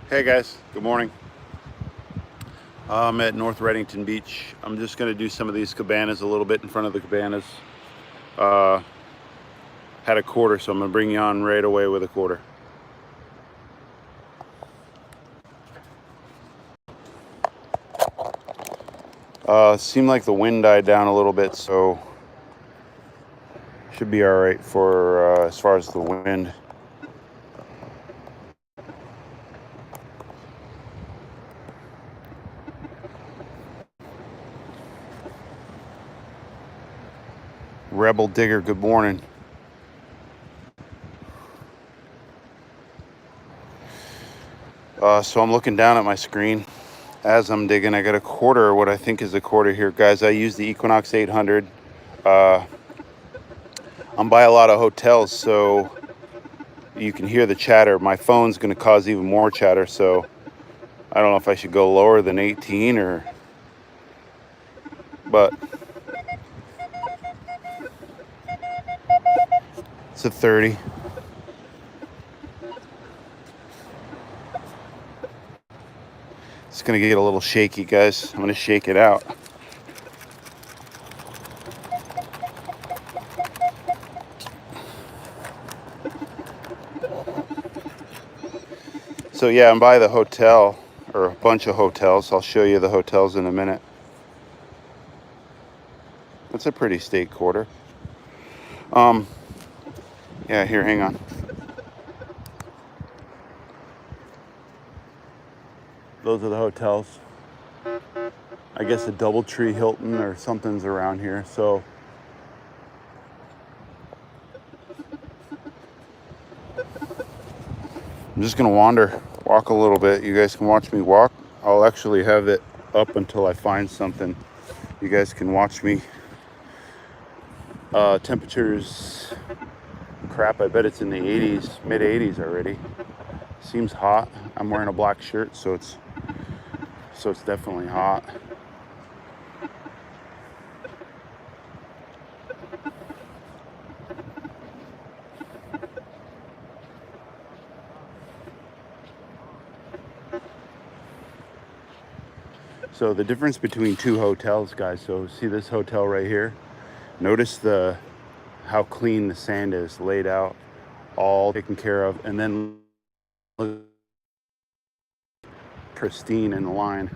Hey guys, good morning. I'm at North Redington Beach. I'm just going to do some of these cabanas a little bit in front of the cabanas. Uh, had a quarter, so I'm going to bring you on right away with a quarter. Seemed like the wind died down a little bit, so should be all right for as far as the wind. Rebel Digger, good morning. So I'm looking down at my screen as I'm digging. I got a quarter, what I think is a quarter here, guys. I use the Equinox 800. I'm by a lot of hotels, so you can hear the chatter. My phone's going to cause even more chatter, so I don't know if I should go lower than 18 but it's a 30. It's going to get a little shaky, guys. I'm going to shake it out. So yeah, I'm by the hotel, or a bunch of hotels. I'll show you the hotels in a minute. That's a pretty state quarter. Yeah, here, hang on. Those are the hotels. I guess a DoubleTree Hilton or something's around here. So I'm just gonna walk a little bit. You guys can watch me walk. I'll actually have it up until I find something. You guys can watch me. Temperatures, crap, I bet it's in the 80s, mid 80s already. Seems hot. I'm wearing a black shirt, so it's definitely hot. So the difference between two hotels, guys. So see this hotel right here? Notice how clean the sand is laid out, all taken care of, and then look, pristine in the line.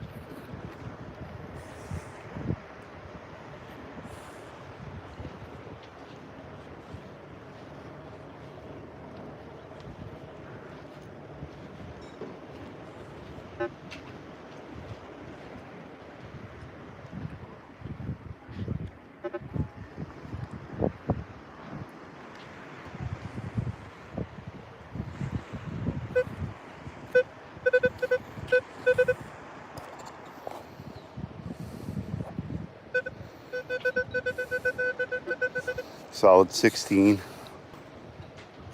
Solid 16.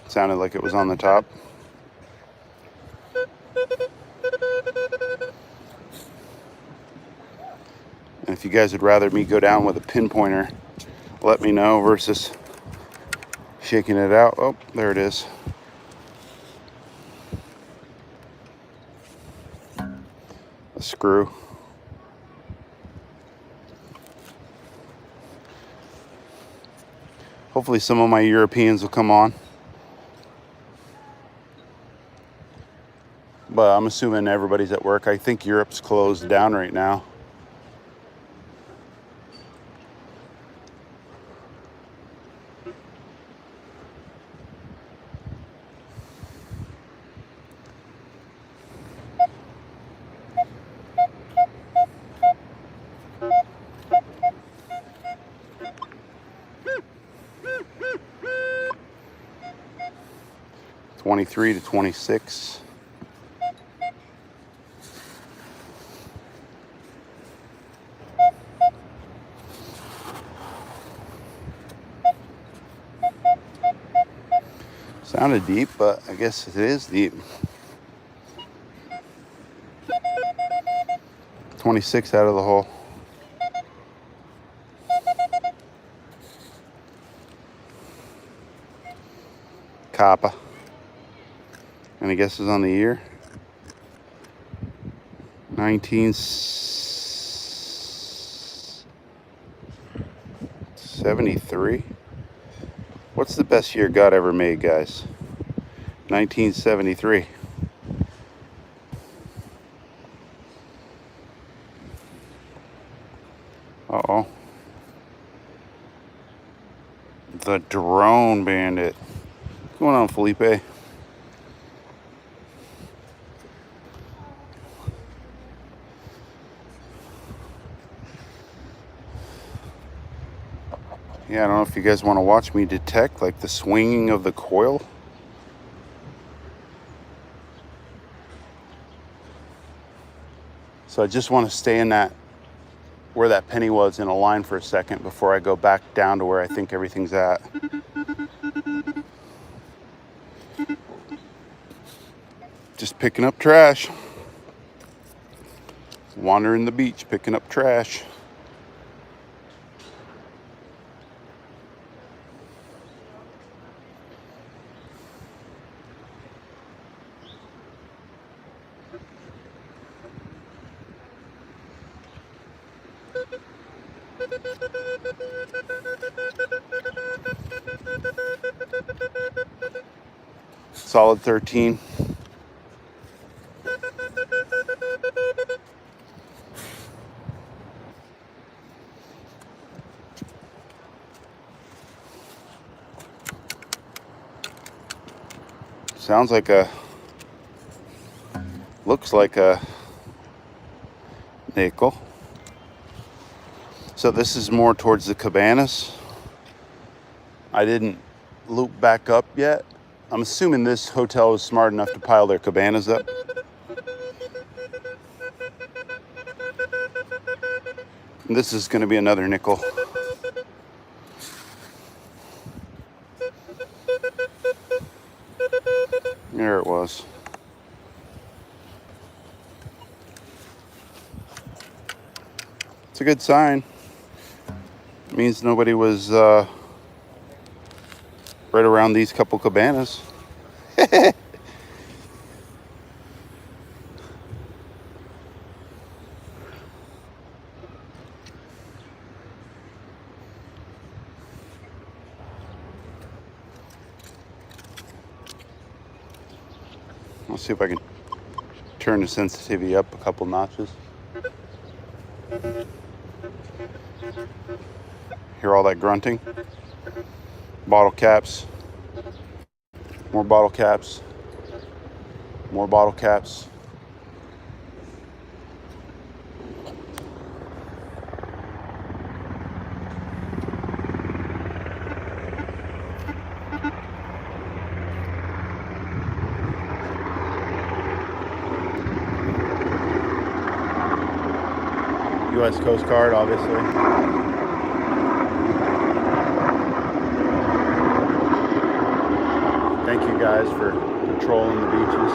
Sounded like it was on the top. And if you guys would rather me go down with a pinpointer, let me know versus shaking it out. Oh, there it is. A screw. Hopefully some of my Europeans will come on. But I'm assuming everybody's at work. I think Europe's closed down right now. $23 to $26. Sounded deep, but I guess it is deep. 26 out of the hole. Kappa. Any guesses on the year? 1973. What's the best year God ever made, guys? 1973. Uh-oh. The Drone Bandit. What's going on, Felipe? Yeah, I don't know if you guys want to watch me detect like the swinging of the coil. So I just want to stay in that, where that penny was, in a line for a second before I go back down to where I think everything's at. Just picking up trash. Wandering the beach, picking up trash. Solid 13. Sounds like a, looks like a nickel. So this is more towards the cabanas. I didn't loop back up yet. I'm assuming this hotel was smart enough to pile their cabanas up. And this is going to be another nickel. There it was. It's a good sign. It means nobody was right around these couple cabanas. Let's see if I can turn the sensitivity up a couple notches. Hear all that grunting? Bottle caps. More bottle caps. More bottle caps. U.S. Coast Guard, obviously. Thank you guys for patrolling the beaches.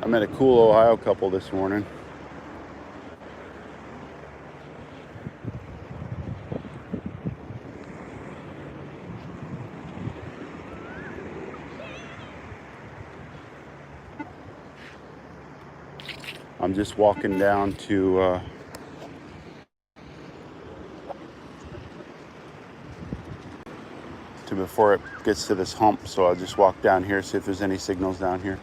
I met a cool Ohio couple this morning. I'm just walking down to before it gets to this hump, so I'll just walk down here, see if there's any signals down here.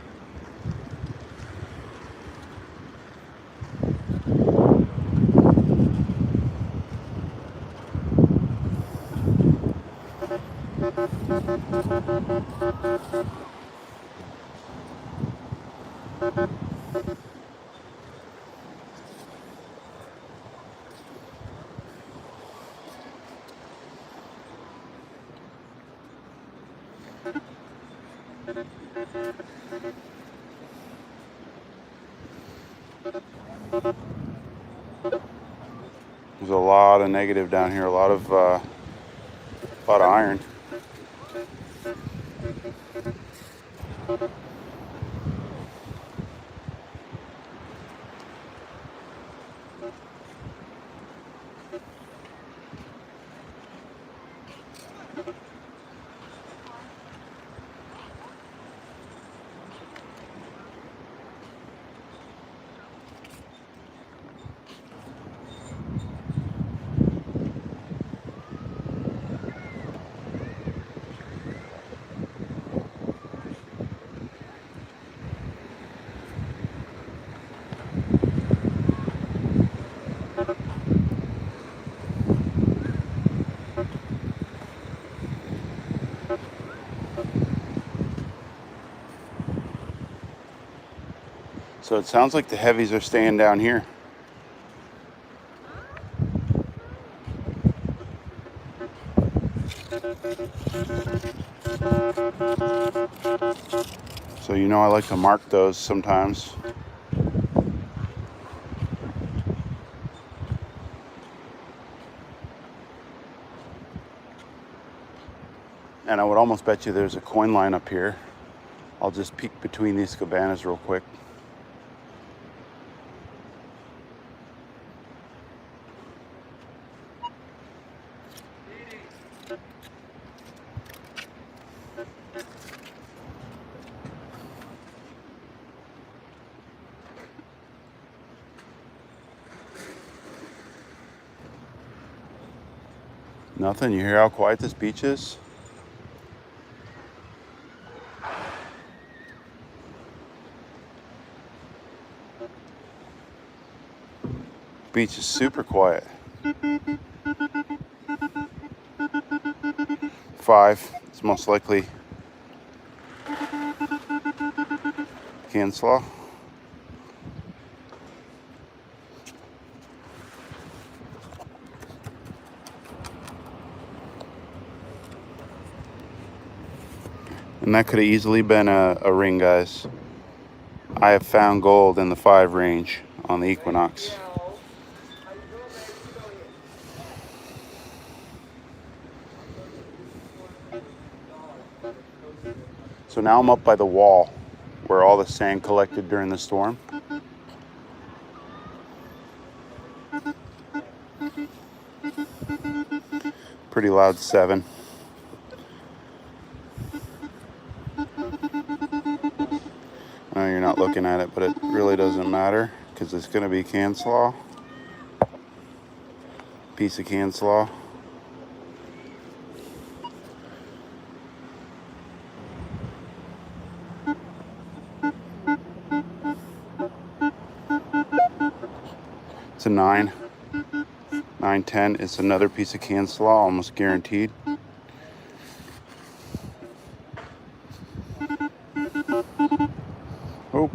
There's a lot of negative down here, a lot of iron. So it sounds like the heavies are staying down here. So you know I like to mark those sometimes. And I would almost bet you there's a coin line up here. I'll just peek between these cabanas real quick. Nothing. You hear how quiet this beach is? Beach is super quiet. 5. It's most likely cancel. And that could have easily been a ring, guys. I have found gold in the 5 range on the Equinox. So now I'm up by the wall where all the sand collected during the storm. Pretty loud 7. I know you're not looking at it, but it really doesn't matter because it's going to be cancel. Piece of cancel. It's a 9. 9, 10. It's another piece of cancel, almost guaranteed. Oh.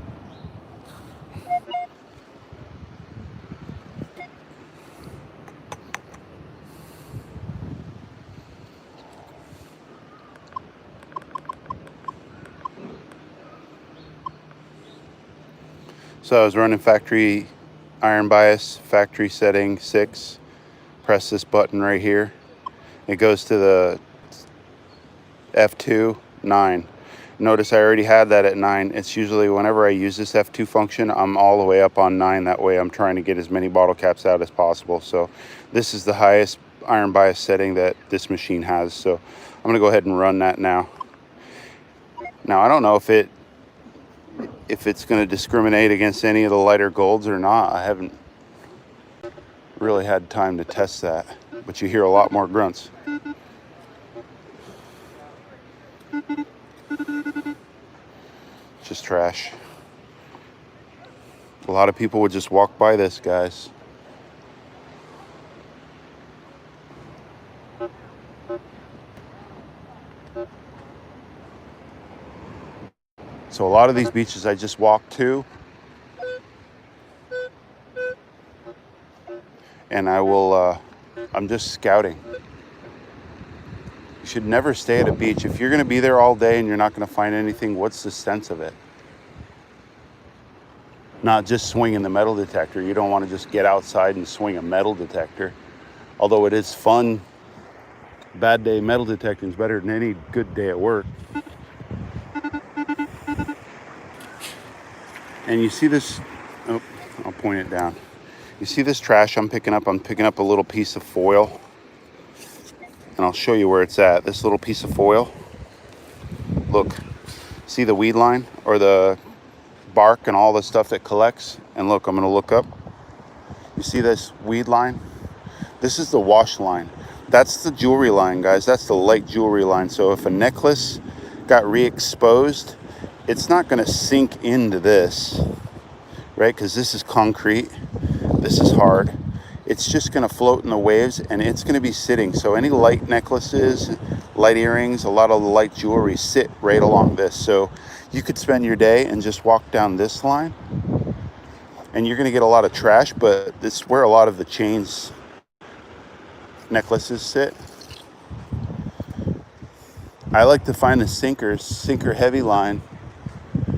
So I was running factory iron bias, factory setting 6. Press this button right here. It goes to the F2, 9. Notice I already had that at 9. It's usually whenever I use this F2 function, I'm all the way up on 9. That way I'm trying to get as many bottle caps out as possible. So this is the highest iron bias setting that this machine has. So I'm going to go ahead and run that now. Now I don't know if it's going to discriminate against any of the lighter golds or not. I haven't really had time to test that, but you hear a lot more grunts. Just trash. A lot of people would just walk by this, guys. So a lot of these beaches I just walk to, and I'm just scouting. You should never stay at a beach. If you're going to be there all day and you're not going to find anything, what's the sense of it? Not just swinging the metal detector. You don't want to just get outside and swing a metal detector. Although it is fun. Bad day metal detecting is better than any good day at work. And you see this, oh, I'll point it down. You see this trash I'm picking up? I'm picking up a little piece of foil. And I'll show you where it's at. This little piece of foil. Look, see the weed line or the bark and all the stuff that collects? And look, I'm gonna look up. You see this weed line? This is the wash line. That's the jewelry line, guys. That's the light jewelry line. So if a necklace got re-exposed, it's not gonna sink into this, right? Because this is concrete, this is hard. It's just gonna float in the waves and it's gonna be sitting. So any light necklaces, light earrings, a lot of the light jewelry sit right along this. So you could spend your day and just walk down this line and you're going to get a lot of trash, but this is where a lot of the chains necklaces sit. I like to find the sinker heavy line,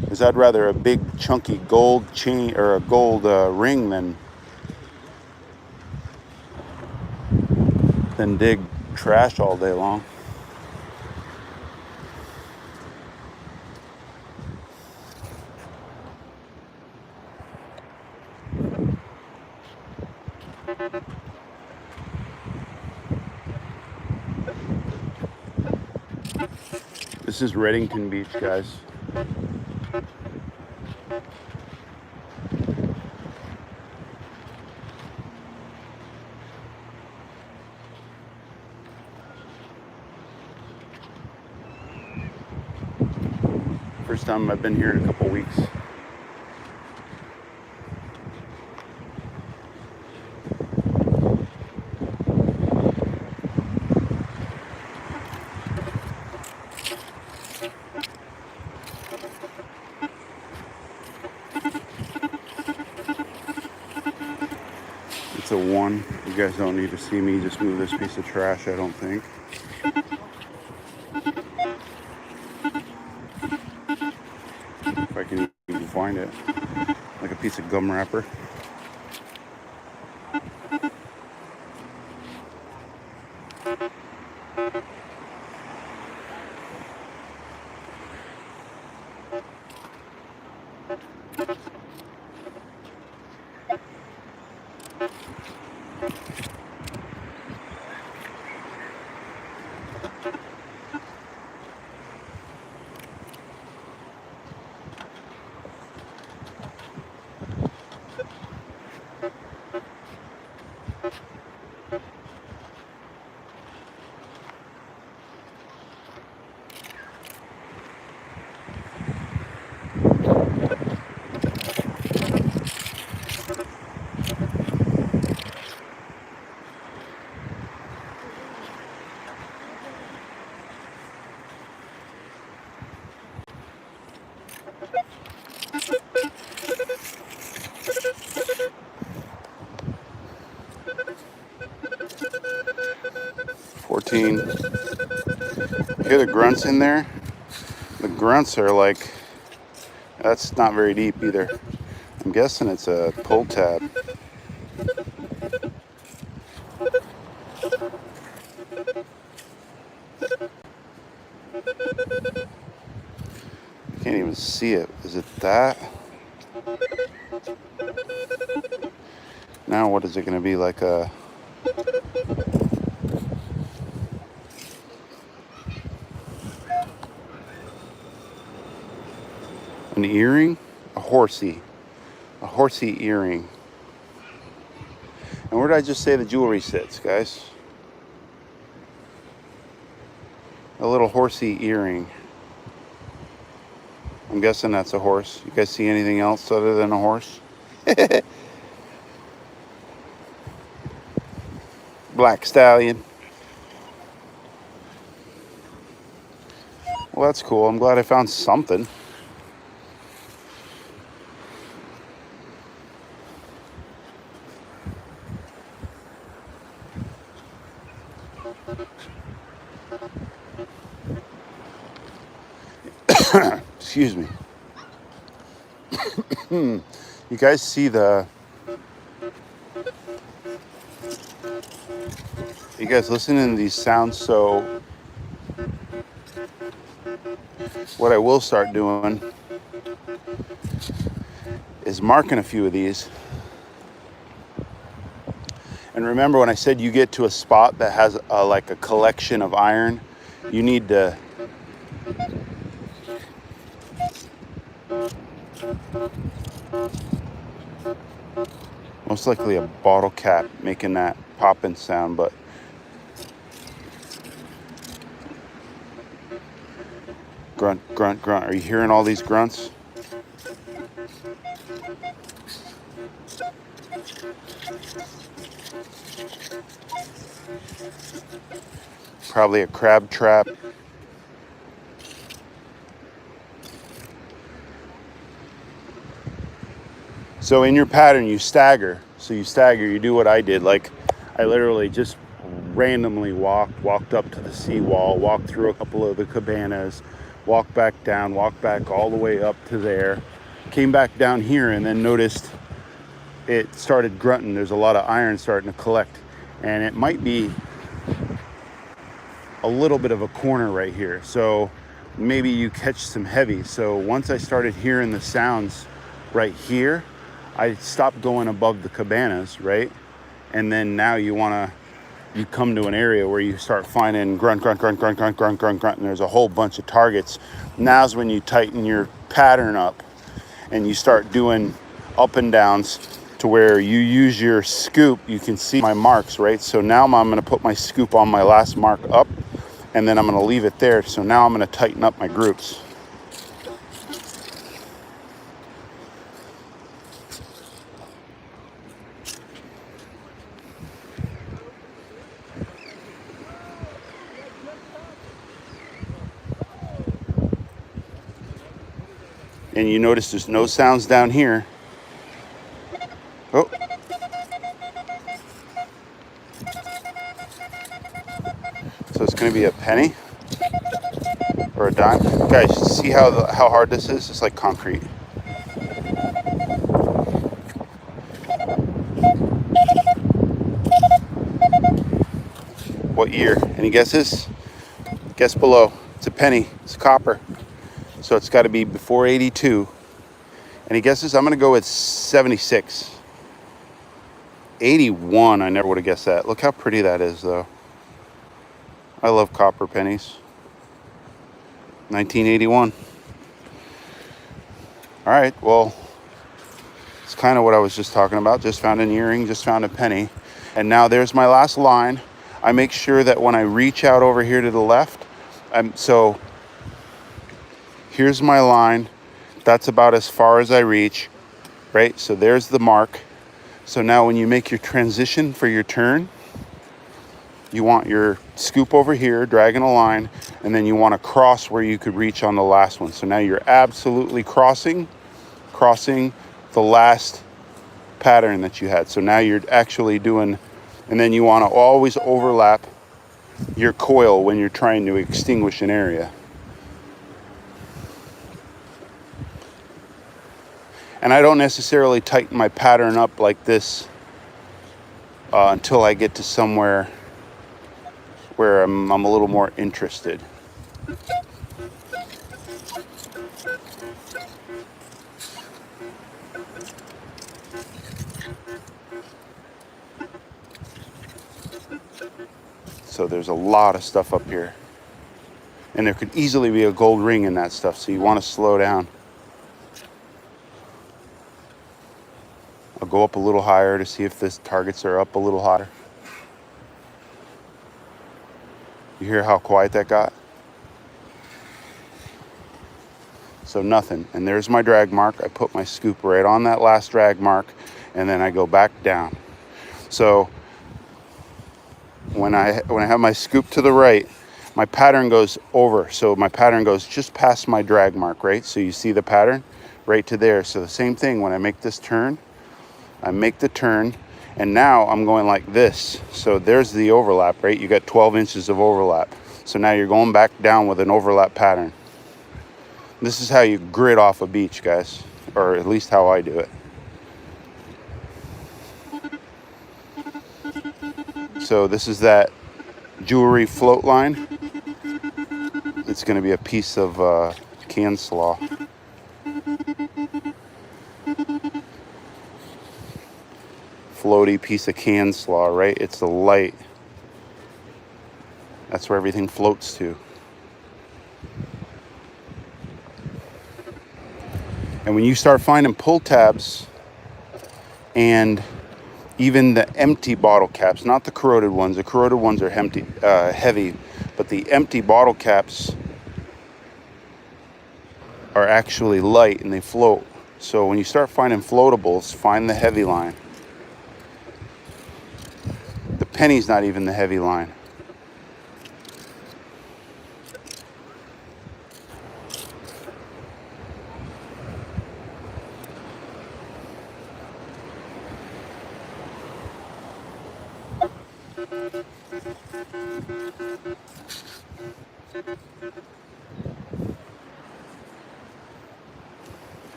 because I'd rather a big chunky gold chain or a gold ring than dig trash all day long. This is Redington Beach, guys. First time I've been here in a couple weeks. It's a 1. You guys don't need to see me just move this piece of trash, I don't think. If I can even find it. Like a piece of gum wrapper. You hear the grunts in there? The grunts are like, that's not very deep either. I'm guessing it's a pull tab. I can't even see it. Is it that? Now what is it going to be, like a... an earring? A horsey earring. And where did I just say the jewelry sits, guys? A little horsey earring. I'm guessing that's a horse. You guys see anything else other than a horse? Black stallion. Well, that's cool. I'm glad I found something. Excuse me. You guys see the... You guys listening to these sounds? So what I will start doing is marking a few of these. And remember when I said you get to a spot that has like a collection of iron, you need to most likely a bottle cap making that popping sound, but grunt, grunt, grunt. Are you hearing all these grunts? Probably a crab trap. So in your pattern, you stagger. So you stagger, you do what I did. Like I literally just randomly walked up to the seawall, walked through a couple of the cabanas, walked back down, walked back all the way up to there, came back down here, and then noticed it started grunting. There's a lot of iron starting to collect, and it might be a little bit of a corner right here. So maybe you catch some heavy. So once I started hearing the sounds right here, I stopped going above the cabanas, right? And then now you come to an area where you start finding grunt, grunt, grunt, grunt, grunt, grunt, grunt, grunt, and there's a whole bunch of targets. Now's when you tighten your pattern up and you start doing up and downs to where you use your scoop. You can see my marks, right? So now I'm going to put my scoop on my last mark up, and then I'm going to leave it there. So now I'm going to tighten up my groups. And you notice there's no sounds down here. Oh. So it's going to be a penny or a dime. Guys, see how hard this is? It's like concrete. What year? Any guesses? Guess below. It's a penny. It's copper. So it's got to be before 82. Any guesses? I'm going to go with 76. 81, I never would have guessed that. Look how pretty that is, though. I love copper pennies. 1981. All right, well, it's kind of what I was just talking about. Just found an earring, just found a penny. And now there's my last line. I make sure that when I reach out over here to the left, so here's my line. That's about as far as I reach, right? So there's the mark. So now when you make your transition for your turn, you want your scoop over here, dragging a line, and then you want to cross where you could reach on the last one. So now you're absolutely crossing the last pattern that you had. So now you're actually doing, and then you want to always overlap your coil when you're trying to extinguish an area. And I don't necessarily tighten my pattern up like this until I get to somewhere where I'm a little more interested. So there's a lot of stuff up here. And there could easily be a gold ring in that stuff, so you want to slow down. I'll go up a little higher to see if the targets are up a little higher. You hear how quiet that got? So nothing. And there's my drag mark. I put my scoop right on that last drag mark, and then I go back down. So when I have my scoop to the right, my pattern goes over. So my pattern goes just past my drag mark, right? So you see the pattern right to there. So the same thing when I make this turn, I make the turn, and now I'm going like this. So there's the overlap, right? You got 12 inches of overlap. So now you're going back down with an overlap pattern. This is how you grid off a beach, guys, or at least how I do it. So this is that jewelry float line. It's going to be a piece of can slaw. Floaty piece of can slaw, right? It's the light. That's where everything floats to. And when you start finding pull tabs and even the empty bottle caps, not the corroded ones. The corroded ones are empty, heavy, but the empty bottle caps are actually light and they float. So when you start finding floatables, find the heavy line. The penny's not even the heavy line.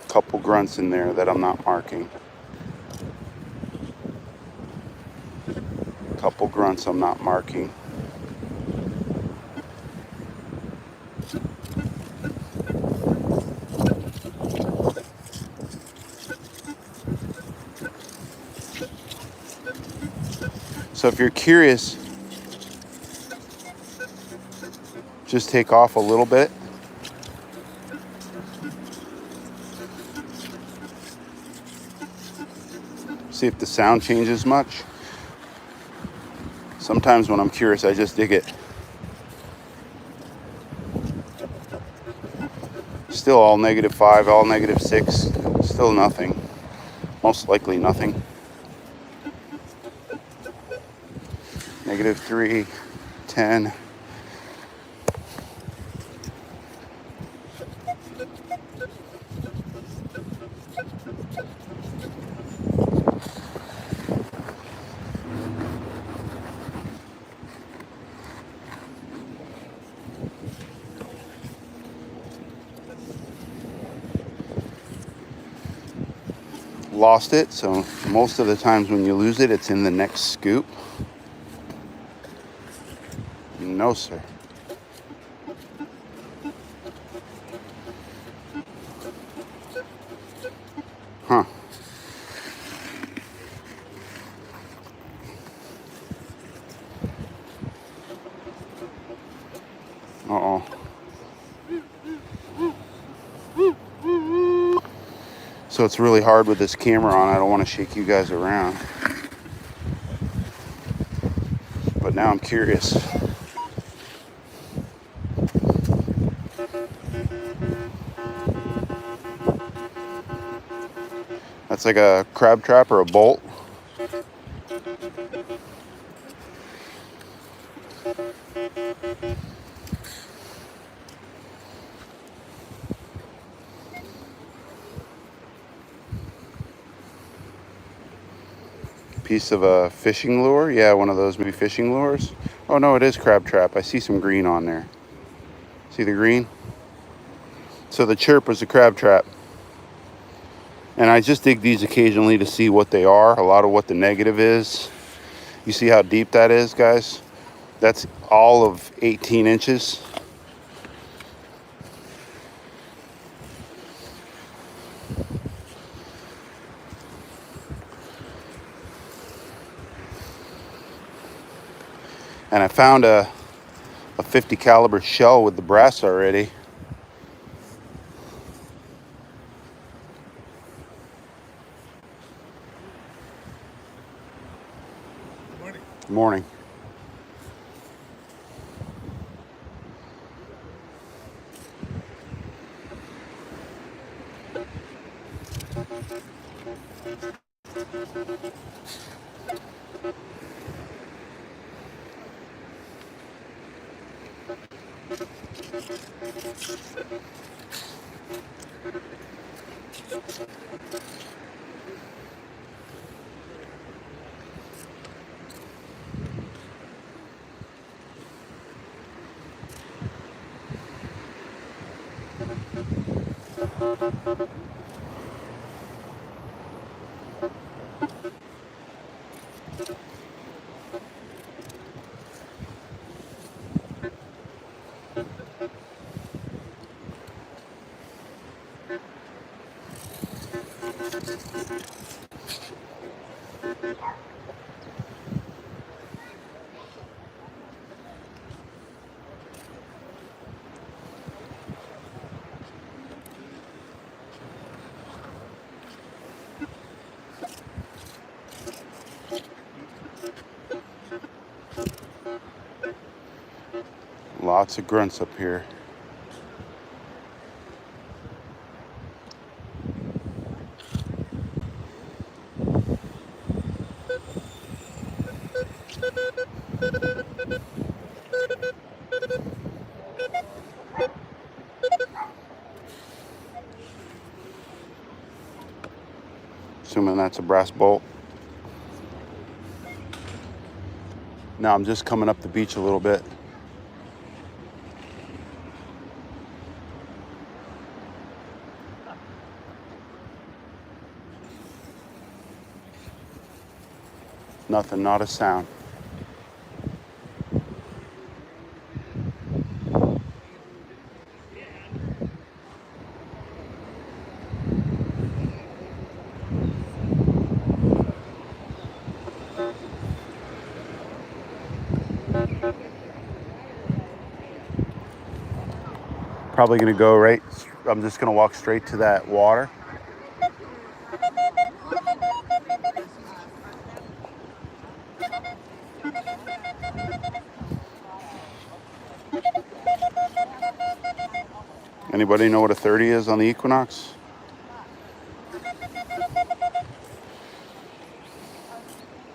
Couple grunts in there that I'm not marking. Couple grunts I'm not marking. So if you're curious, just take off a little bit. See if the sound changes much. Sometimes when I'm curious, I just dig it. Still all -5, all -6, still nothing. Most likely nothing. -3, 10. Lost it, so most of the times when you lose it, it's in the next scoop. No, sir. Huh. Uh-oh. So it's really hard with this camera on. I don't want to shake you guys around. But now I'm curious. That's like a crab trap or a bolt. Piece of a fishing lure. Yeah, one of those maybe fishing lures. Oh no, it is crab trap. I see some green on there. See the green? So the chirp was a crab trap. And I just dig these occasionally to see what they are. A lot of what the negative is. You see how deep that is, guys? That's all of 18 inches. And I found a 50 caliber shell with the brass already. Good morning. Lots of grunts up here. Assuming that's a brass bolt. Now I'm just coming up the beach a little bit. Nothing, not a sound. Probably gonna go right, I'm just gonna walk straight to that water. Anybody know what a 30 is on the Equinox?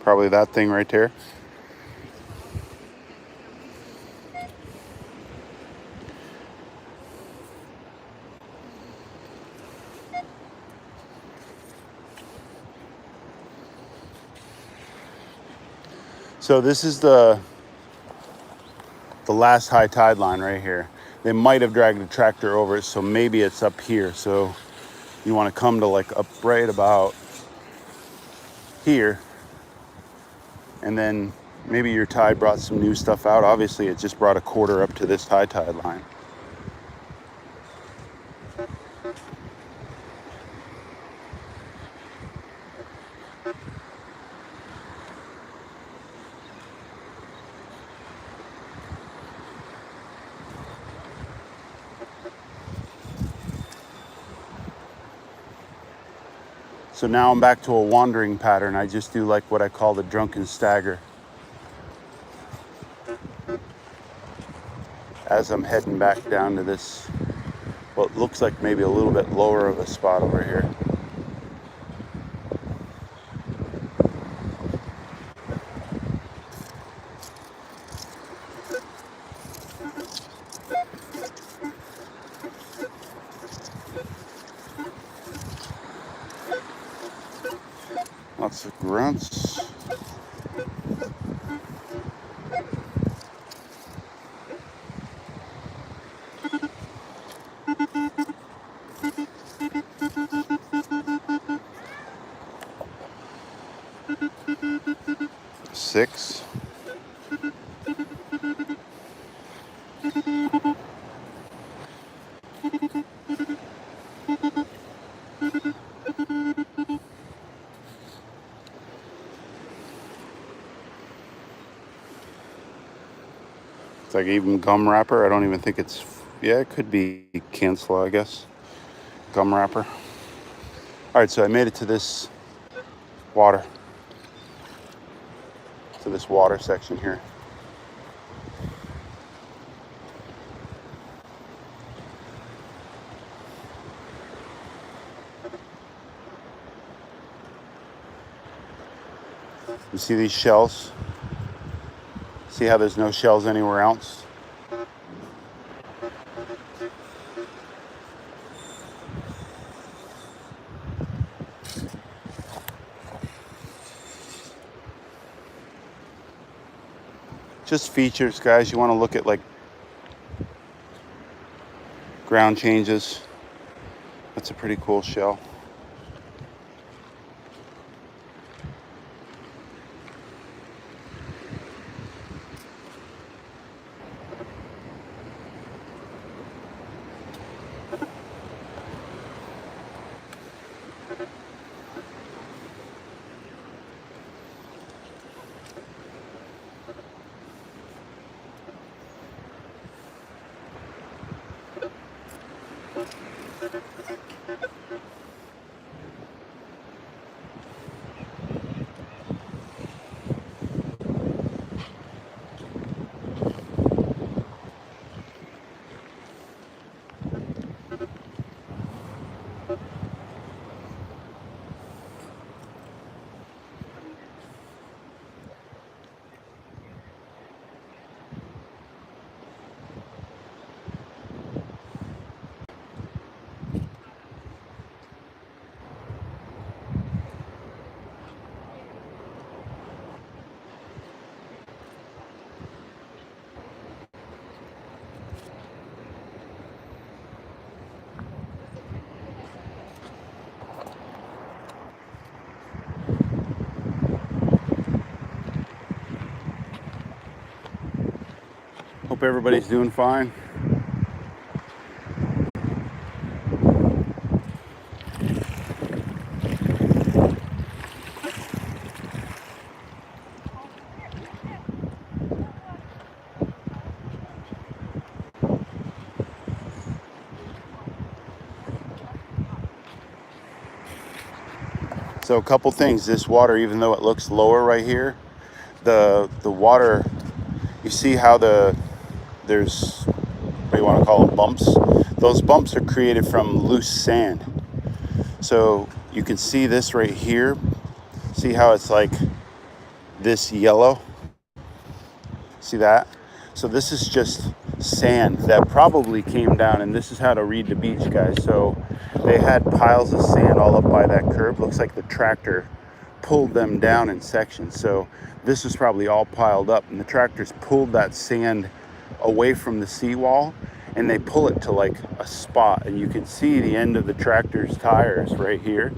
Probably that thing right there. So this is the last high tide line right here. They might have dragged a tractor over it, so maybe it's up here. So you want to come to like up right about here, and then maybe your tide brought some new stuff out. Obviously it just brought a quarter up to this high tide line. So now I'm back to a wandering pattern. I just do like what I call the drunken stagger. As I'm heading back down to this, what looks like maybe a little bit lower of a spot over here. Lots of grunts. Six. It's like even gum wrapper. I don't even think it's, yeah, it could be cancel, I guess. Gum wrapper. All right, so I made it to this water. To this water section here. You see these shells? See how there's no shells anywhere else? Just features, guys. You want to look at like ground changes. That's a pretty cool shell. Hope everybody's doing fine. So a couple things. This water, even though it looks lower right here, the water, you see how there's, what do you want to call them, bumps? Those bumps are created from loose sand. So you can see this right here. See how it's like this yellow? See that? So this is just sand that probably came down, and this is how to read the beach, guys. So they had piles of sand all up by that curb. Looks like the tractor pulled them down in sections. So this was probably all piled up, and the tractors pulled that sand away from the seawall, and they pull it to like a spot, and you can see the end of the tractor's tires right here.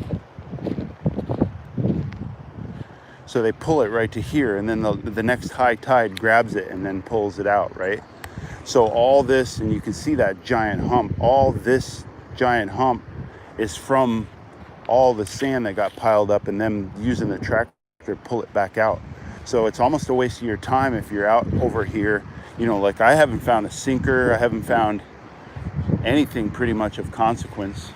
So they pull it right to here, and then the next high tide grabs it and then pulls it out, right? So all this, and you can see that giant hump, all this giant hump is from all the sand that got piled up and them using the tractor to pull it back out. So it's almost a waste of your time if you're out over here. You know, like I haven't found a sinker, I haven't found anything pretty much of consequence.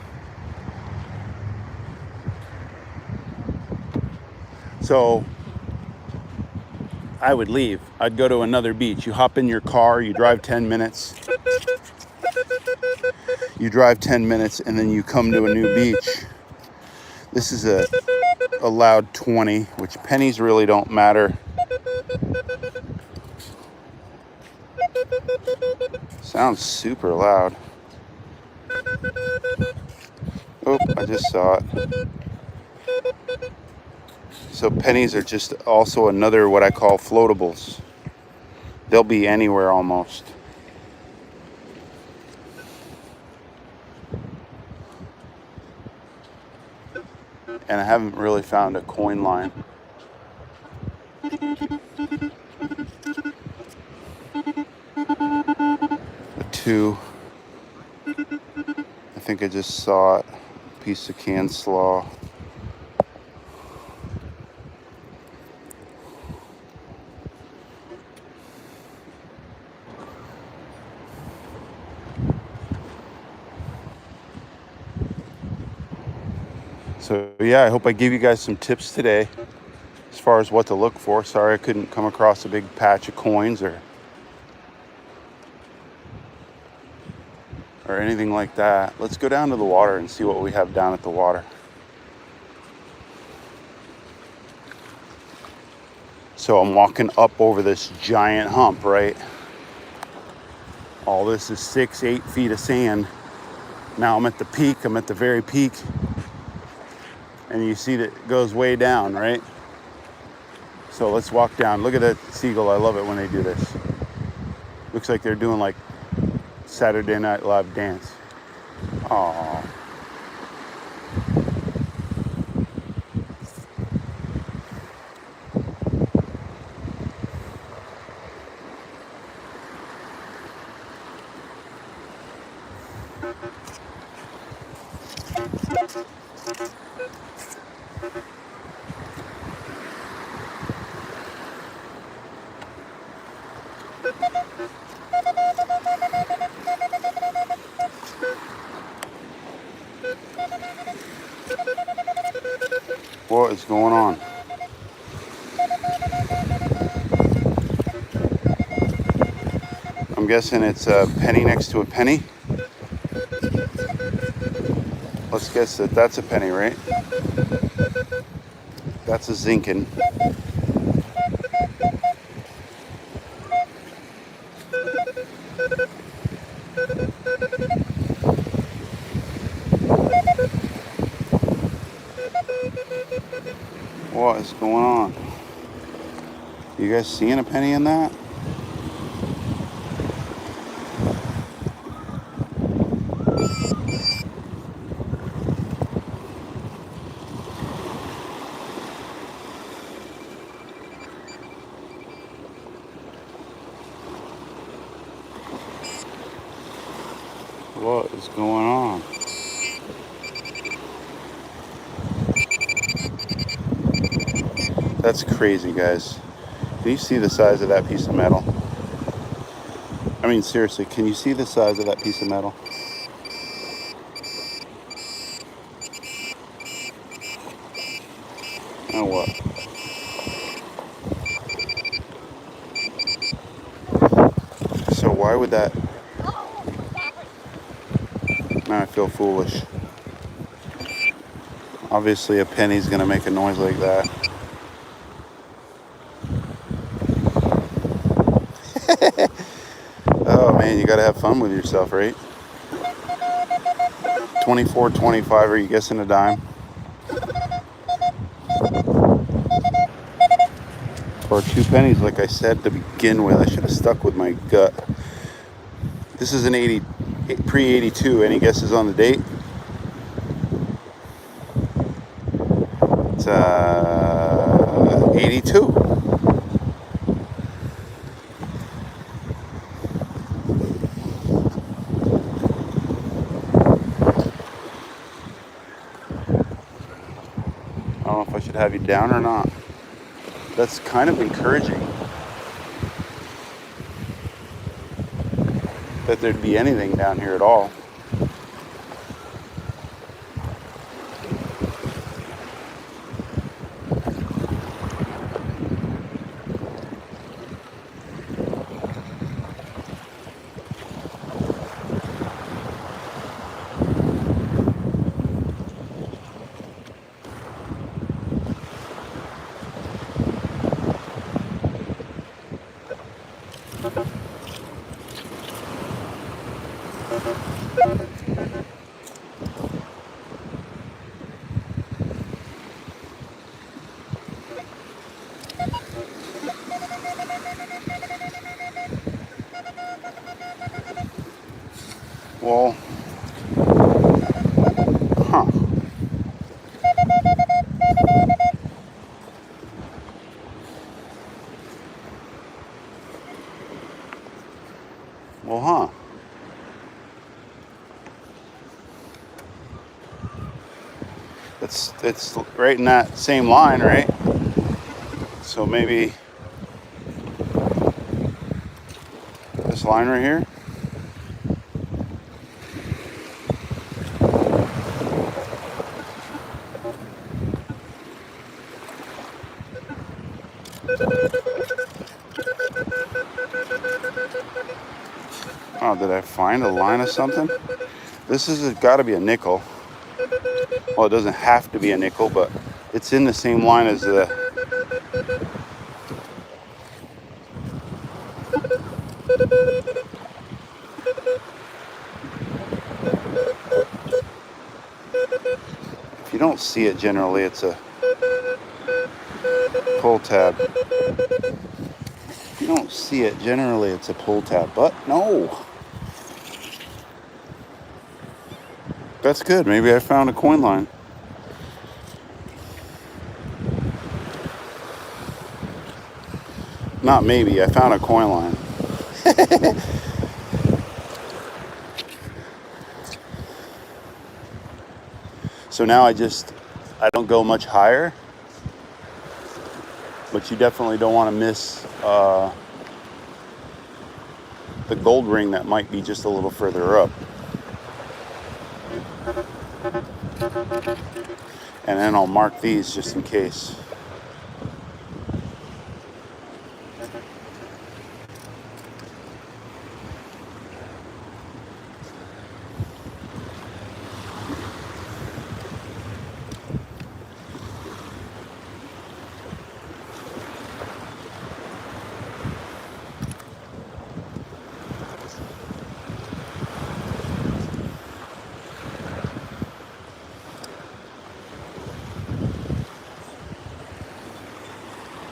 So I would leave. I'd go to another beach. You hop in your car, you drive 10 minutes. You drive 10 minutes and then you come to a new beach. This is a loud 20, which pennies really don't matter. Sounds super loud. Oh, I just saw it. So pennies are just also another what I call floatables. They'll be anywhere almost. And I haven't really found a coin line. A 2. I think I just saw it. Piece of canned slaw. So yeah, I hope I gave you guys some tips today as far as what to look for. Sorry I couldn't come across a big patch of coins or anything like that. Let's go down to the water and see what we have down at the water. So I'm walking up over this giant hump, right? All this is 6-8 feet of sand. Now I'm at the peak, I'm at the very peak. And you see that it goes way down, right? So let's walk down. Look at that seagull. I love it when they do this. Looks like they're doing like Saturday Night Live dance. Aww. What is going on? I'm guessing it's a penny next to a penny. Let's guess that that's a penny, right? That's a zinkin. What is going on? You guys seeing a penny in that? What is going on? That's crazy, guys. Can you see the size of that piece of metal? I mean, seriously, can you see the size of that piece of metal? Oh, what? So why would that... Now I feel foolish. Obviously a penny's gonna make a noise like that. Oh man, you gotta have fun with yourself, right? 24.25, are you guessing a dime? Or 2 pennies, like I said to begin with. I should have stuck with my gut. This is an pre-82. Any guesses on the date? It's 82. I don't know if I should have you down or not. That's kind of encouraging that there'd be anything down here at all. Well, huh. Well, huh. It's right in that same line, right? So maybe this line right here. Oh, did I find a line of something? This is got to be a nickel. Well, it doesn't have to be a nickel, but it's in the same line as the... If you don't see it generally, it's a pull tab. If you don't see it generally, it's a pull tab, but no. That's good. Maybe I found a coin line. Not maybe, I found a coin line. So now I don't go much higher, but you definitely don't want to miss the gold ring that might be just a little further up. And then I'll mark these just in case.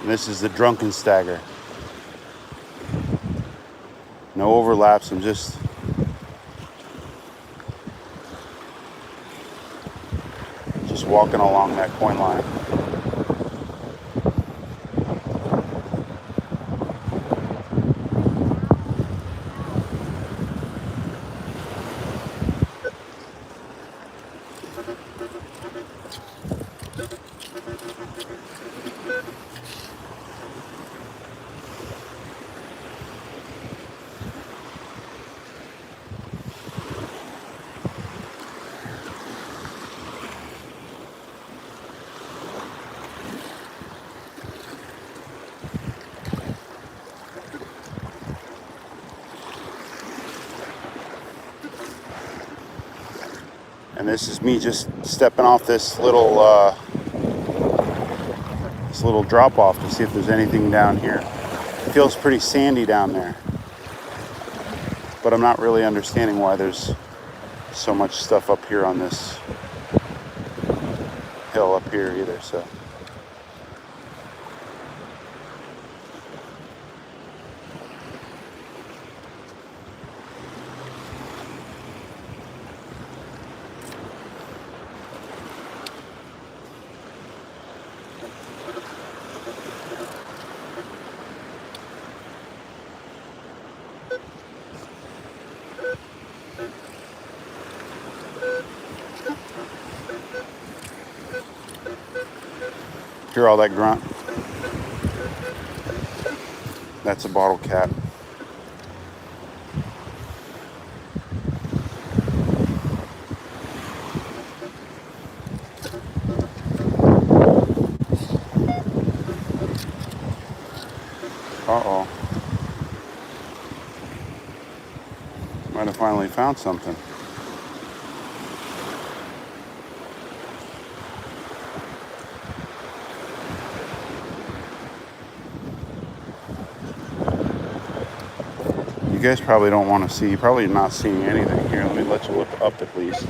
And this is the drunken stagger. No overlaps, I'm just walking along that coin line. And this is me just stepping off this little drop off to see if there's anything down here. It feels pretty sandy down there, but I'm not really understanding why there's so much stuff up here on this hill up here either. So hear all that grunt? That's a bottle cap. Uh-oh. Might have finally found something. You guys probably don't want to see, you're probably not seeing anything here. Let me let you look up at least.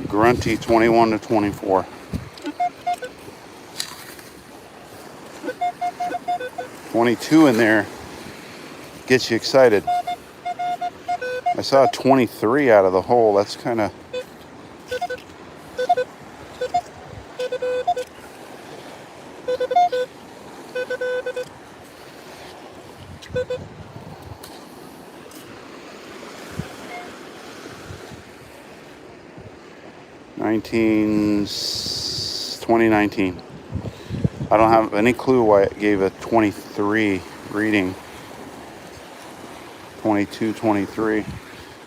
Grunty 21 to 24. $22 in there gets you excited. I saw a 23 out of the hole. That's kind of... '19, 2019. I don't have any clue why it gave a 23 reading. 22, 23.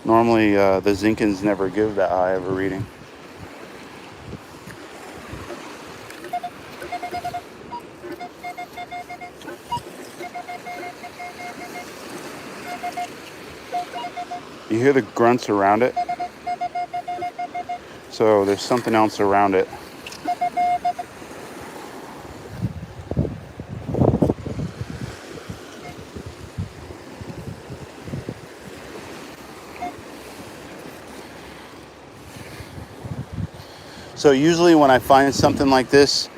Normally, the Zinkins never give that high of a reading. You hear the grunts around it? So there's something else around it. So usually when I find something like this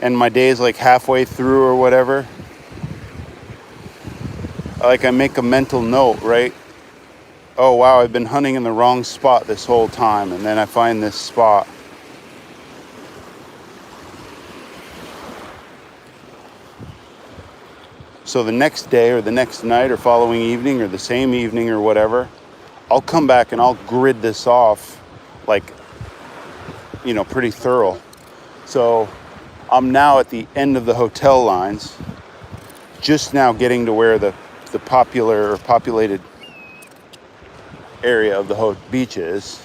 and my day is like halfway through or whatever, like I make a mental note, right? Oh wow, I've been hunting in the wrong spot this whole time, and then I find this spot. So the next day or the next night or following evening or the same evening or whatever, I'll come back and I'll grid this off like, you know, pretty thorough. So I'm now at the end of the hotel lines, just now getting to where the popular or populated area of the beach is.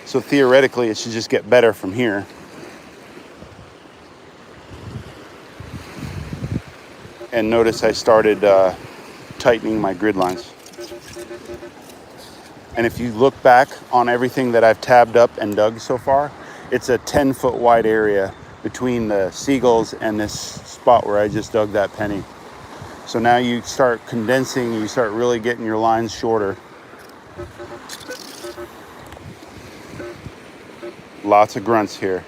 So theoretically, it should just get better from here. And notice I started tightening my grid lines. And if you look back on everything that I've tabbed up and dug so far, it's a 10-foot wide area between the seagulls and this spot where I just dug that penny. So now you start condensing, you start really getting your lines shorter. Lots of grunts here.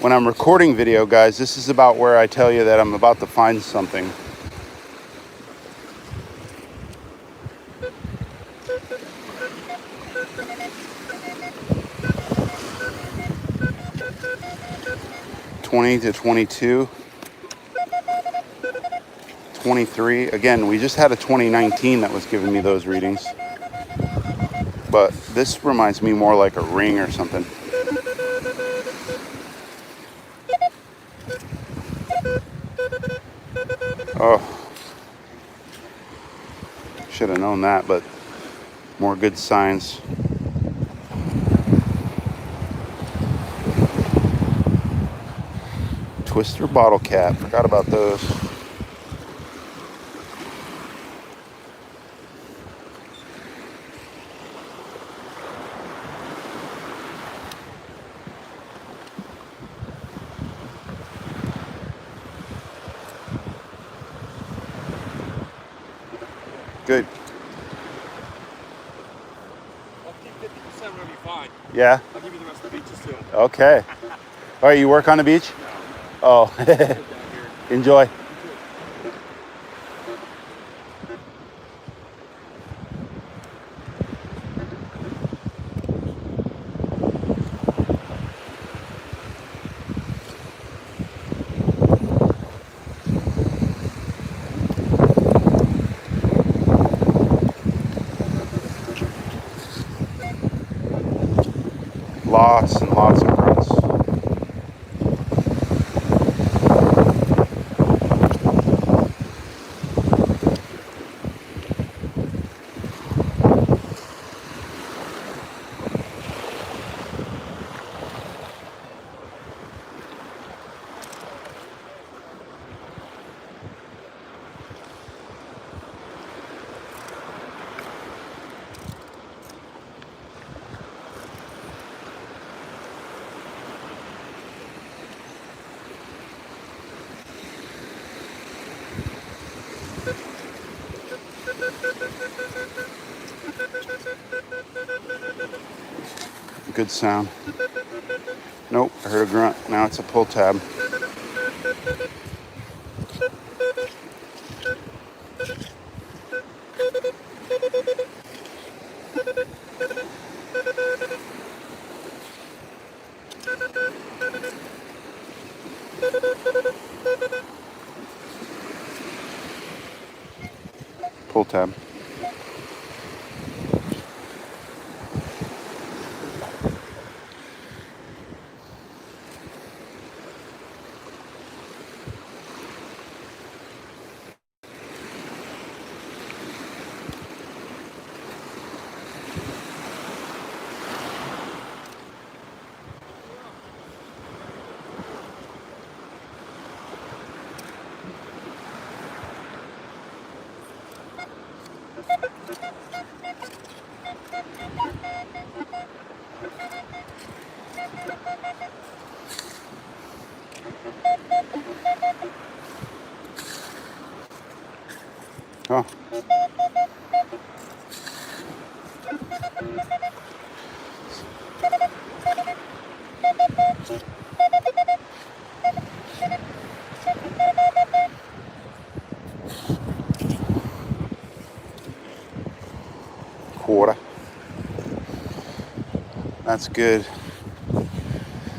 when I'm recording video, guys, this is about where I tell you that I'm about to find something. $20 to $22, $23. Again, we just had a 2019 that was giving me those readings. But this reminds me more like a ring or something. Oh, should have known that, but more good signs. Twister bottle cap, forgot about those. Good. I'll keep 50% whenever you find. Yeah? I'll give you the rest of the beaches too. Okay. All right, you work on the beach? No. Oh, enjoy. Lots and lots of grunts. Good sound. Nope, I heard a grunt. Now it's a pull tab. Pull tab. Oh. Quarter. That's good.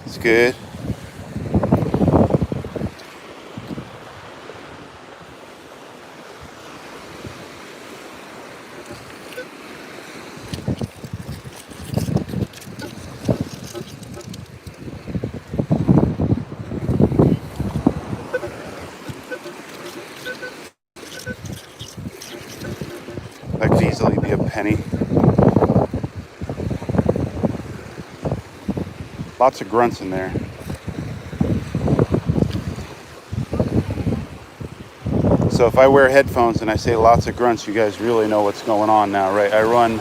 It's good. That could easily be a penny. Lots of grunts in there. So if I wear headphones and I say lots of grunts, you guys really know what's going on now, right? I run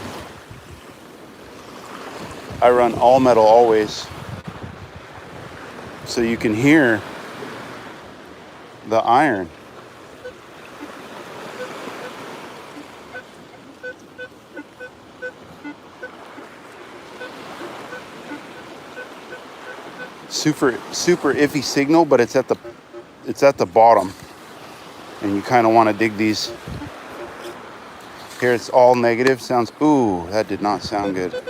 all metal always, so you can hear the iron. super iffy signal, but it's at the bottom, and you kind of want to dig these. Here it's all negative. Sounds, ooh, that did not sound good.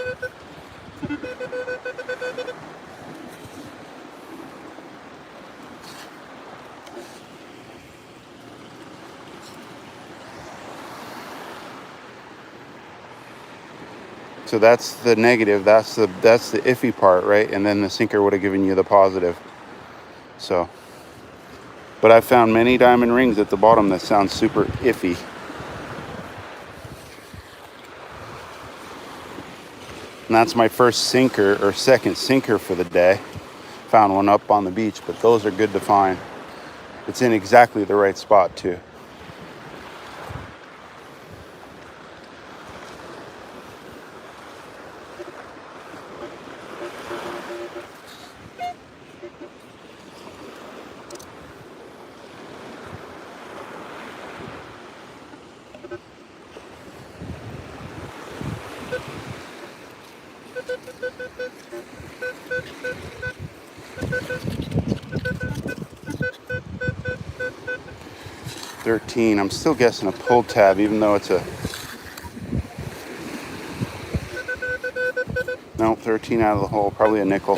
So that's the negative. That's the iffy part, right? And then the sinker would have given you the positive. So, but I've found many diamond rings at the bottom that sound super iffy. And that's my first sinker or second sinker for the day. Found one up on the beach, but those are good to find. It's in exactly the right spot too. $13. I'm still guessing a pull tab, even though it's a... No, 13 out of the hole. Probably a nickel.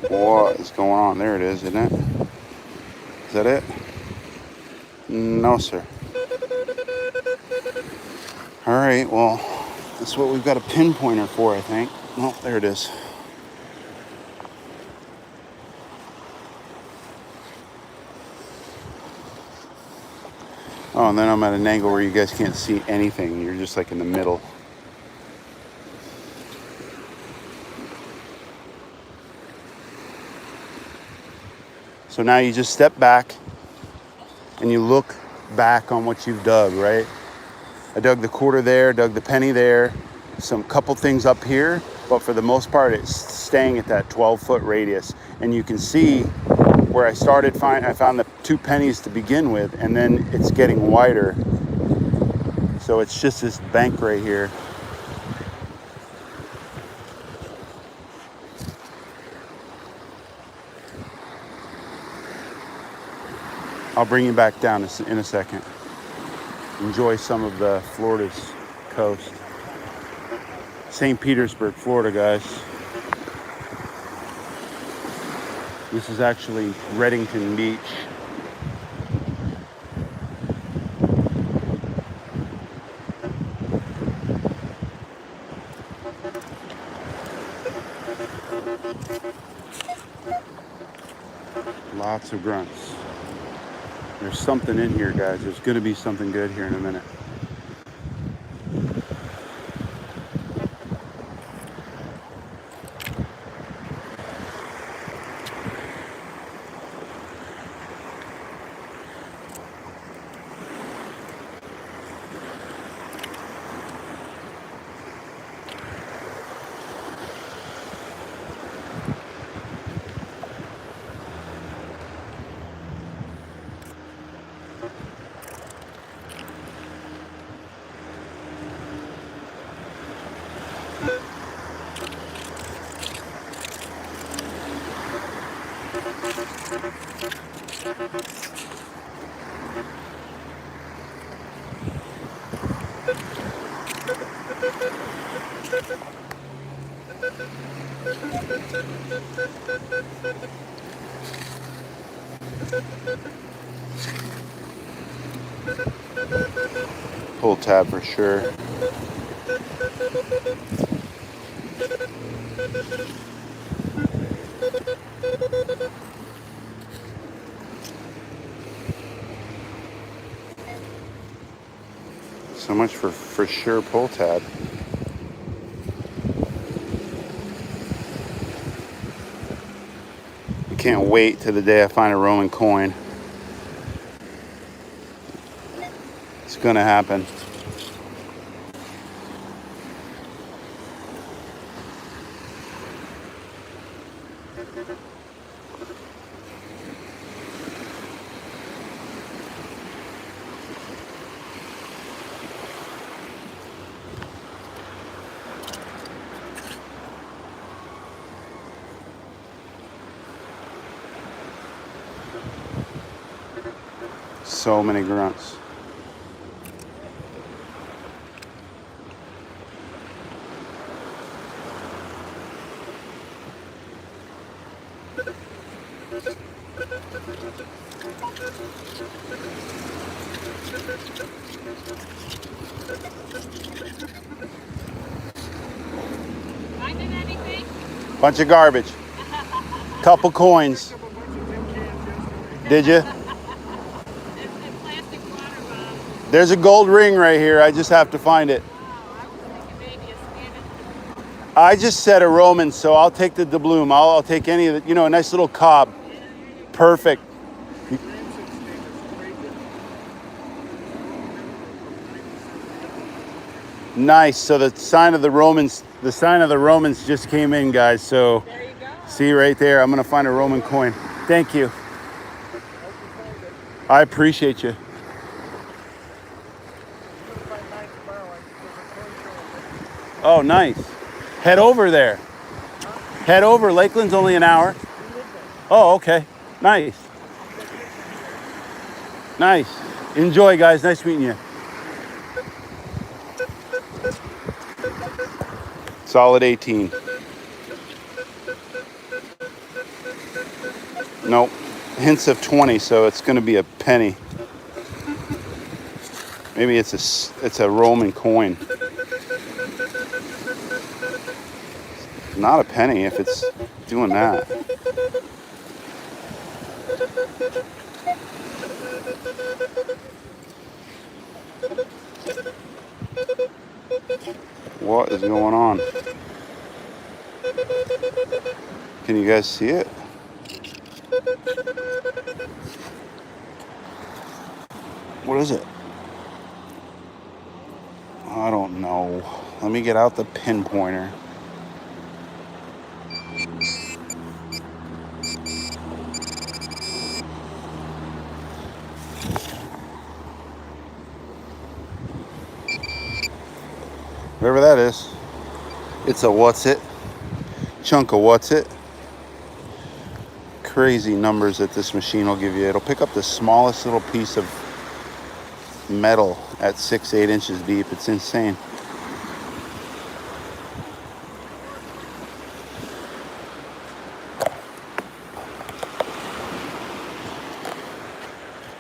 What is going on? There it is, isn't it? Is that it? No, sir. All right, well, that's what we've got a pinpointer for, I think. Oh, there it is. Oh, and then I'm at an angle where you guys can't see anything. You're just like in the middle. So now you just step back and you look back on what you've dug, right? I dug the quarter there, dug the penny there, some couple things up here, but for the most part, it's staying at that 12-foot radius. And you can see where I started, I found the 2 pennies to begin with, and then it's getting wider. So it's just this bank right here. I'll bring you back down in a second. Enjoy some of the Florida's coast. St. Petersburg, Florida, guys. This is actually Redington Beach. Lots of grunts. There's something in here, guys. There's going to be something good here in a minute. Pull tab for sure. So much for sure pull tab. I can't wait till the day I find a Roman coin. It's gonna happen. So many grunts. Finding anything? Bunch of garbage. Couple coins. Did you? And plastic water bottles. There's a gold ring right here. I just have to find it. Wow, I was thinking maybe a Spanish. I just said a Roman, so I'll take the doubloon. I'll take any of the, a nice little cob. Perfect. Nice. So the sign of the Romans just came in, guys. So There you go. see right there. I'm gonna find a Roman coin. Thank you. I appreciate you. Oh, nice. Head over there. Head over. Lakeland's only an hour. Oh, okay. Nice. Nice. Enjoy, guys. Nice meeting you. Solid 18. Nope. Hints of 20, so it's going to be a penny. Maybe it's a Roman coin. Not a penny if it's doing that. What is going on? Can you guys see it? What is it? I don't know. Let me get out the pinpointer. Whatever that is. It's a what's it? Chunk of what's it? Crazy numbers that this machine will give you. It'll pick up the smallest little piece of metal at 6-8 inches deep. It's insane.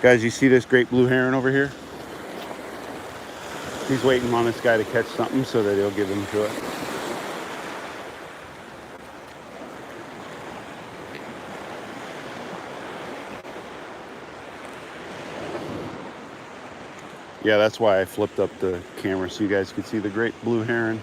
Guys, you see this great blue heron over here? He's waiting on this guy to catch something so that he'll give him to it. Yeah, that's why I flipped up the camera so you guys could see the great blue heron.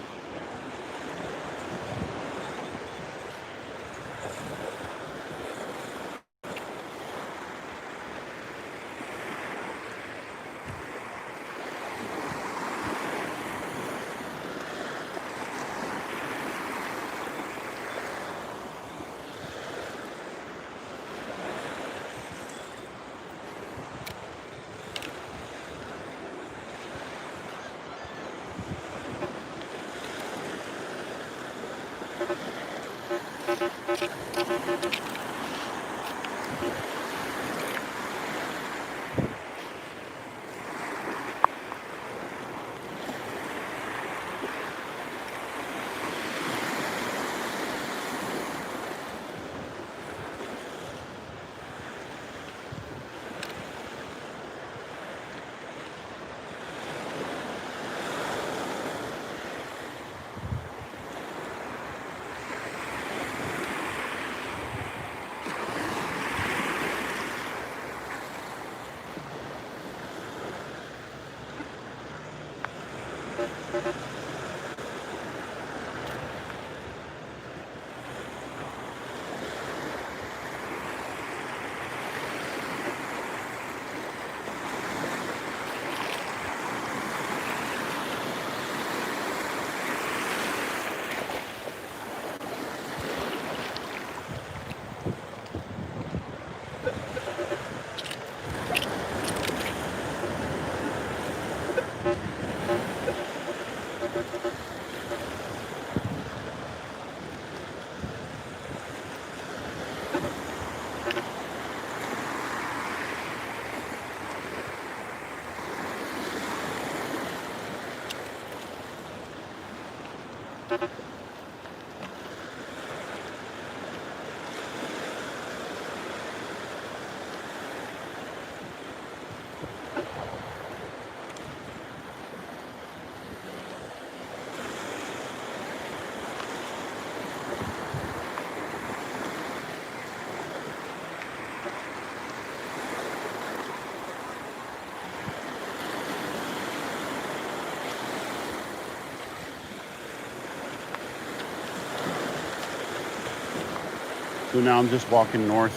So now I'm just walking north,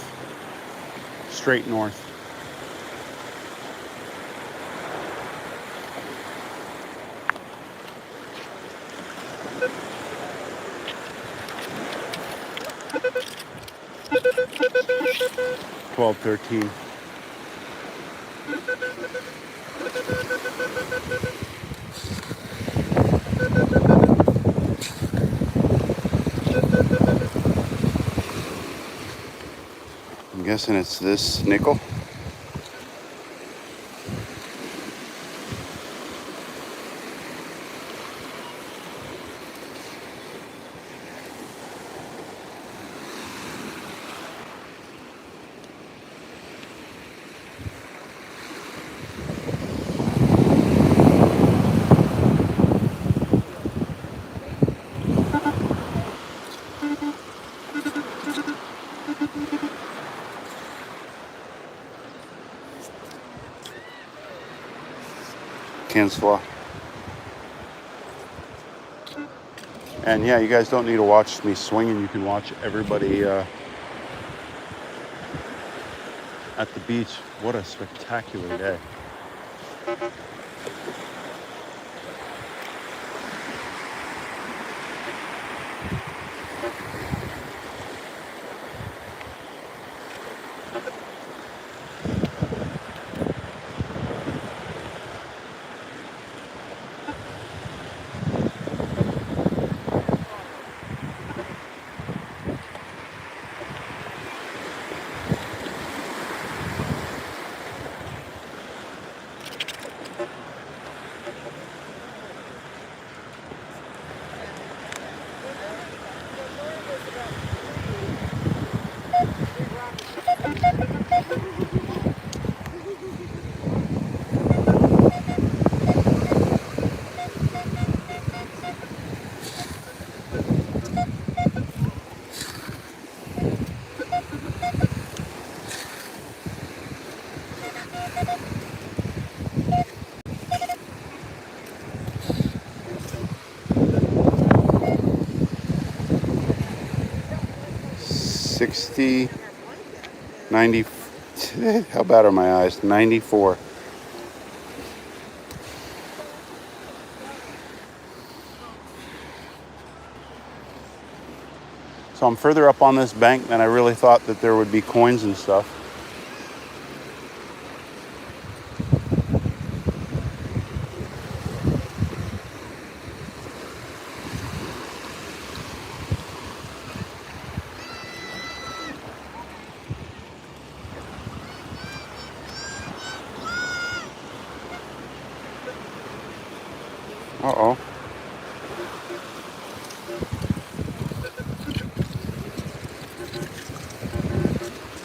straight north. Twelve, 13. I'm guessing it's this nickel. Cancel. And yeah, you guys don't need to watch me swinging. You can watch everybody at the beach. What a spectacular day. $60, $90. How bad are my eyes? 94. So I'm further up on this bank than I really thought that there would be coins and stuff. Uh-oh.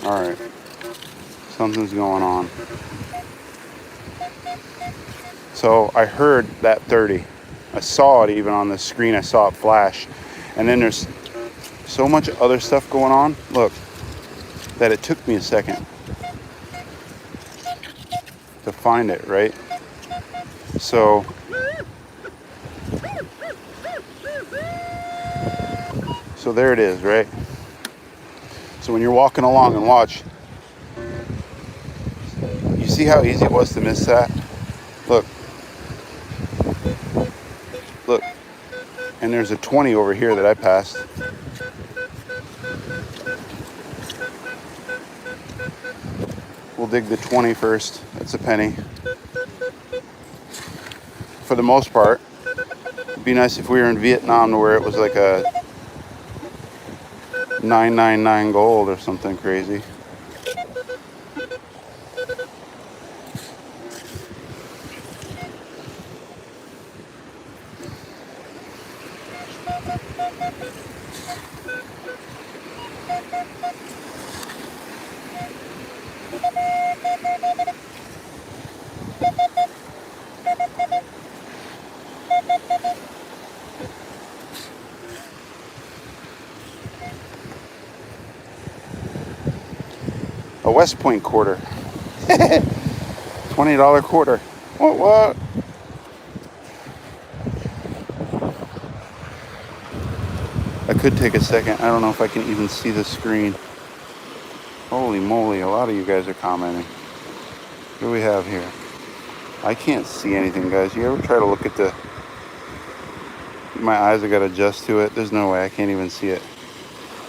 All right. Something's going on. So I heard that 30. I saw it even on the screen. I saw it flash. And then there's so much other stuff going on. Look, that it took me a second to find it, right? So there it is, right? So when you're walking along and watch, you see how easy it was to miss that? Look. Look. And there's a 20 over here that I passed. We'll dig the 20 first. That's a penny. For the most part, it'd be nice if we were in Vietnam to where it was like a 999 gold or something crazy. A West Point quarter. $20 quarter. What? I could take a second. I don't know if I can even see the screen. Holy moly, a lot of you guys are commenting. What do we have here? I can't see anything, guys. You ever try to look at the... My eyes, I gotta adjust to it. There's no way, I can't even see it.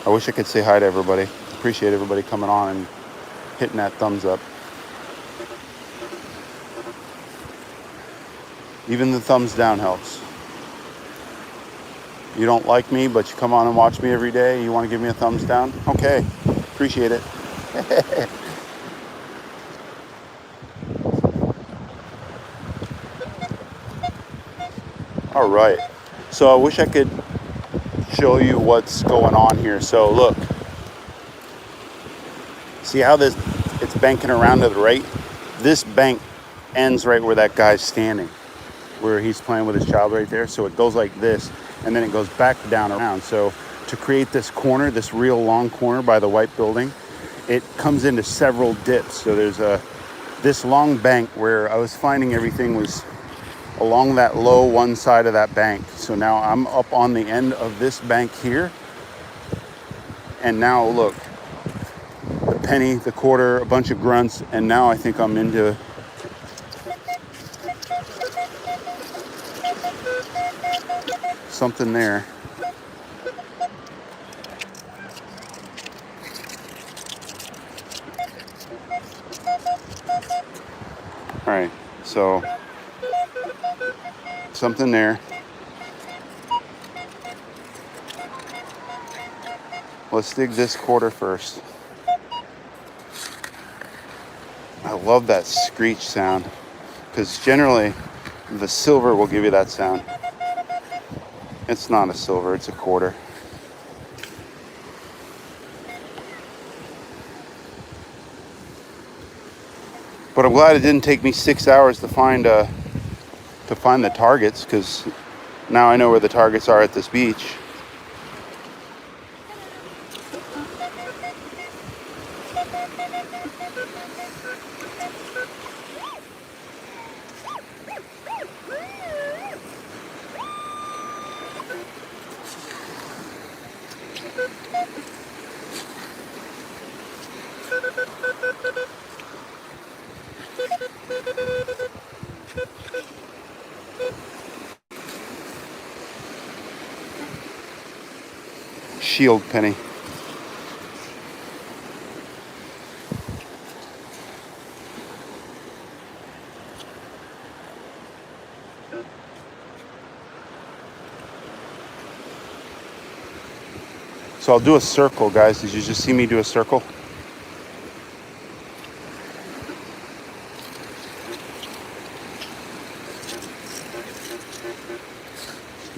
I wish I could say hi to everybody. Appreciate everybody coming on and hitting that thumbs up. Even the thumbs down helps. You don't like me, but you come on and watch me every day. You want to give me a thumbs down? Okay, appreciate it. All right, so I wish I could show you what's going on here. So look, see how it's banking around to the right? This bank ends right where that guy's standing, where he's playing with his child right there. So it goes like this, and then it goes back down around. So to create this corner, this real long corner by the white building, it comes into several dips. So there's this long bank where I was finding everything was along that low one side of that bank. So now I'm up on the end of this bank here. And now look, the penny, the quarter, a bunch of grunts, and now I think I'm into something there. All right, so something there. Let's dig this quarter first. I love that screech sound because generally the silver will give you that sound. It's not a silver, it's a quarter. But I'm glad it didn't take me 6 hours to find the targets, because now I know where the targets are at this beach. Shield penny. So I'll do a circle, guys. Did you just see me do a circle?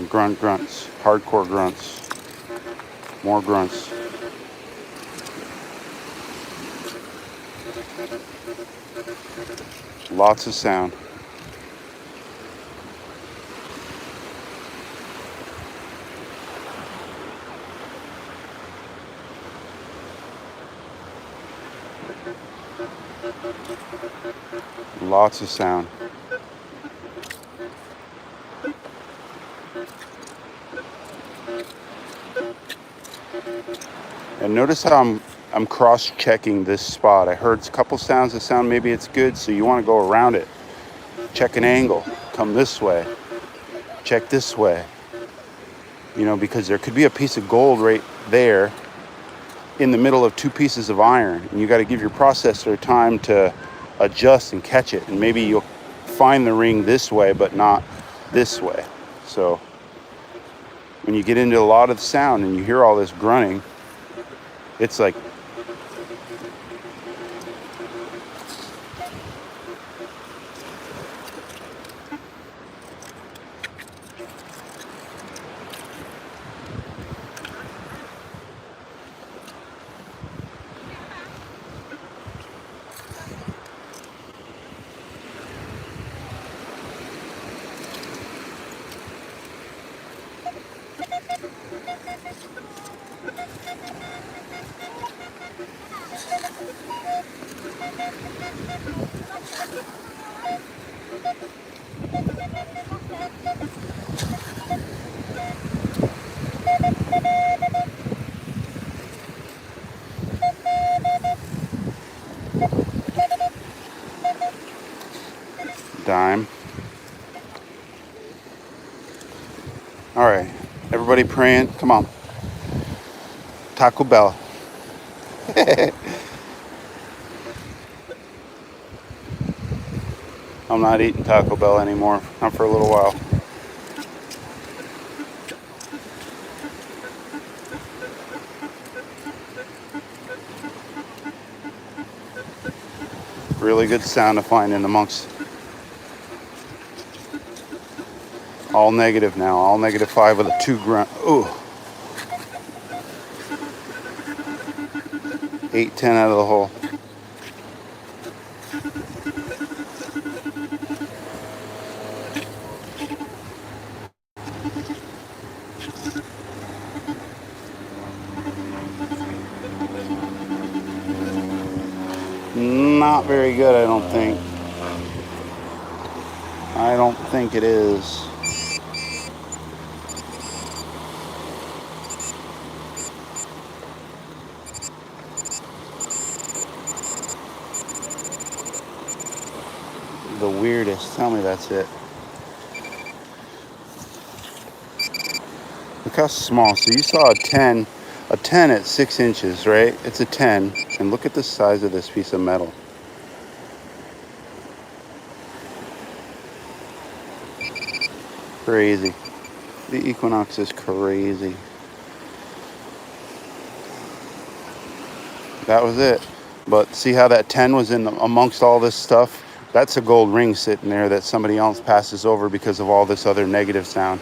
Grunts, hardcore grunts, more grunts. Lots of sound. Lots of sound. And notice how I'm cross-checking this spot. I heard a couple sounds that sound maybe it's good, so you want to go around it. Check an angle. Come this way. Check this way. You know, because there could be a piece of gold right there in the middle of two pieces of iron, and you got to give your processor time to adjust and catch it. And maybe you'll find the ring this way, but not this way. So when you get into a lot of the sound and you hear all this grunting, it's like Everybody praying. Come on. Taco Bell. I'm not eating Taco Bell anymore. Not for a little while. Really good sound to find in amongst. All negative now. All -5 with a 2 grunt. Ooh. 8, 10 out of the hole. Not very good, I don't think. I don't think it is. The weirdest. Tell me that's it. Look how small. So you saw a 10 at 6 inches, right? It's a 10. And look at the size of this piece of metal. Crazy. The Equinox is crazy. That was it. But see how that 10 was in amongst all this stuff? That's a gold ring sitting there that somebody else passes over because of all this other negative sound.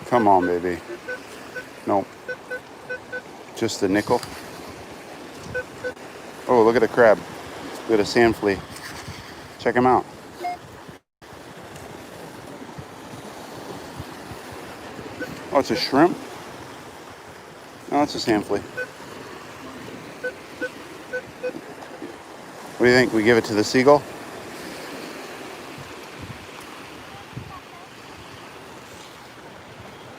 Come on, baby. Nope. Just a nickel. Oh, look at the crab. Look at a sand flea. Check him out. Oh, it's a shrimp? No, it's a sand flea. What do you think? We give it to the seagull?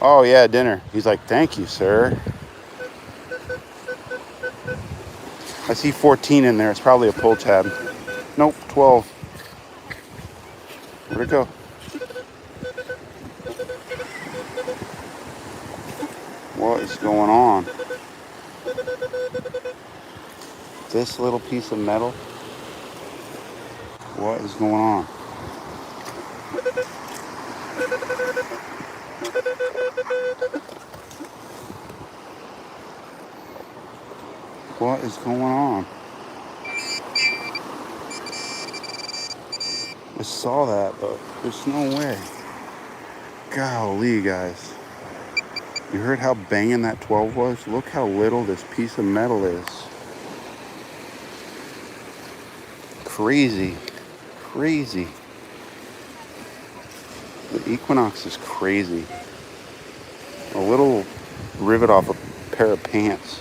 Oh, yeah, dinner. He's like, thank you, sir. I see 14 in there. It's probably a pull tab. Nope, 12. Where'd it go? What is going on? This little piece of metal? What is going on? What is going on? I saw that, but there's no way. Golly, guys. You heard how banging that 12 was? Look how little this piece of metal is. Crazy. Crazy. The Equinox is crazy. A little rivet off a pair of pants.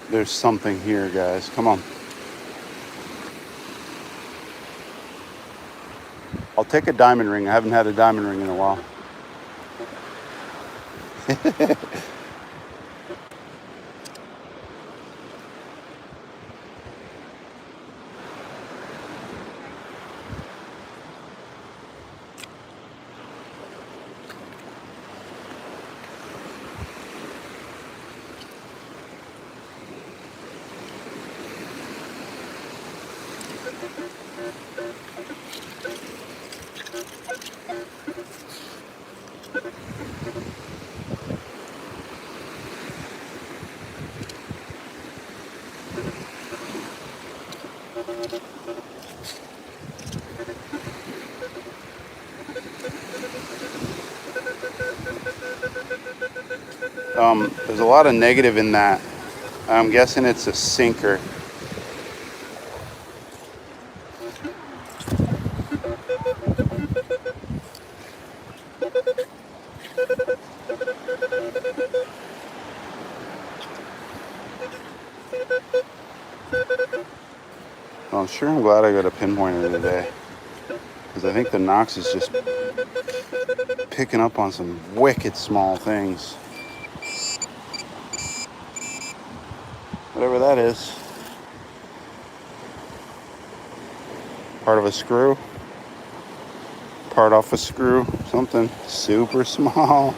There's something here, guys. Come on. I'll take a diamond ring. I haven't had a diamond ring in a while. There's a lot of negative in that. I'm guessing it's a sinker. Well, I'm glad I got a pinpointer today, because I think the Nox is just picking up on some wicked small things. Whatever that is. Part of a screw. Part off a screw. Something super small.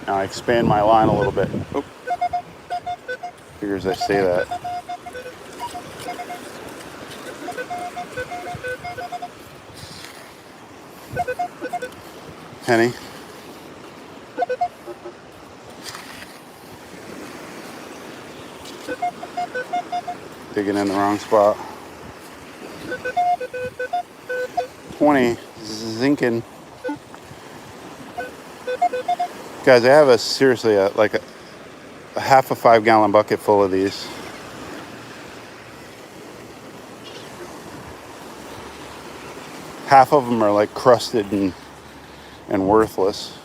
Now I expand my line a little bit. Oop. Figures I say that. Penny. Digging in the wrong spot. 20. Zinking. Guys, I have like a half a 5-gallon bucket full of these. Half of them are like crusted and worthless.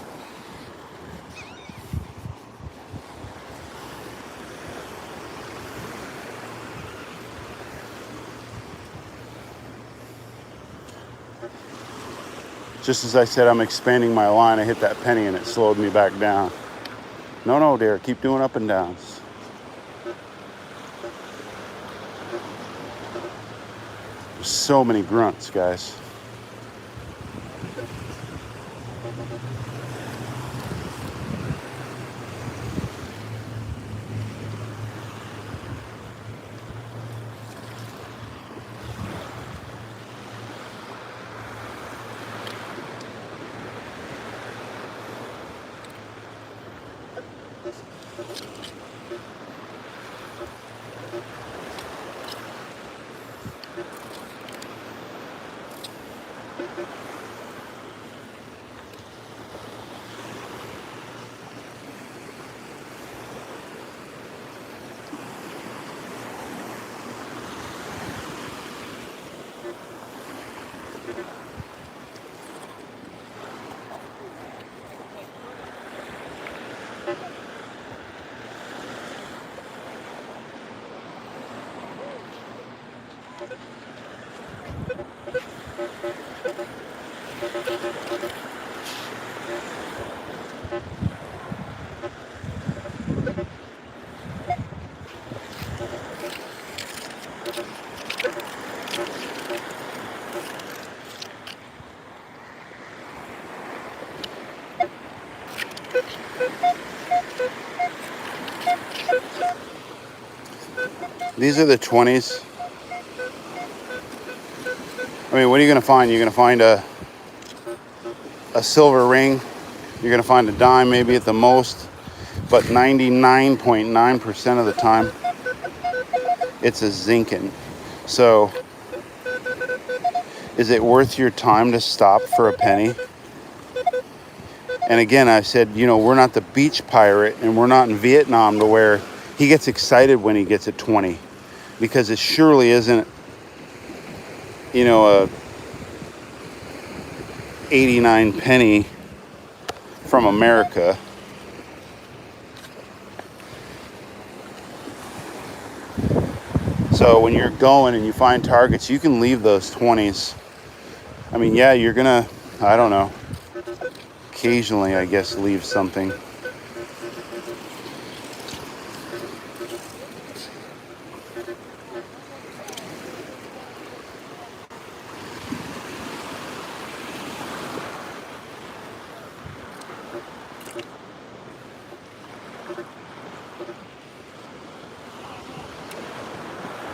Just as I said I'm expanding my line, I hit that penny and it slowed me back down. No, dear, keep doing up and downs. There's so many grunts, guys. These are the 20s. I mean, what are you going to find? You're going to find a silver ring. You're going to find a dime maybe at the most. But 99.9% of the time, it's a zinkin. So, is it worth your time to stop for a penny? And again, I said, we're not the beach pirate, and we're not in Vietnam to where he gets excited when he gets a 20. Because it surely isn't, a 89 penny from America. So when you're going and you find targets, you can leave those 20s. I mean, yeah, you're gonna, I don't know, occasionally, I guess, leave something.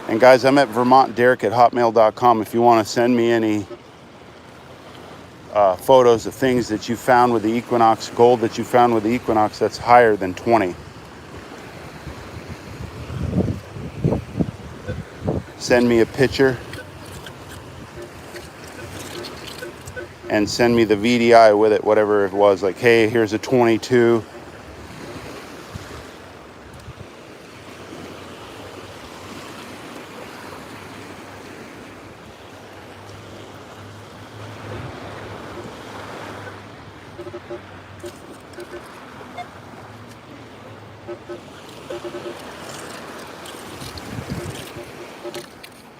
And guys, I'm at vermontderek@hotmail.com if you want to send me any photos of things that you found with the Equinox, gold that you found with the Equinox that's higher than 20. Send me a picture and send me the VDI with it, whatever it was. Like, hey, here's a 22.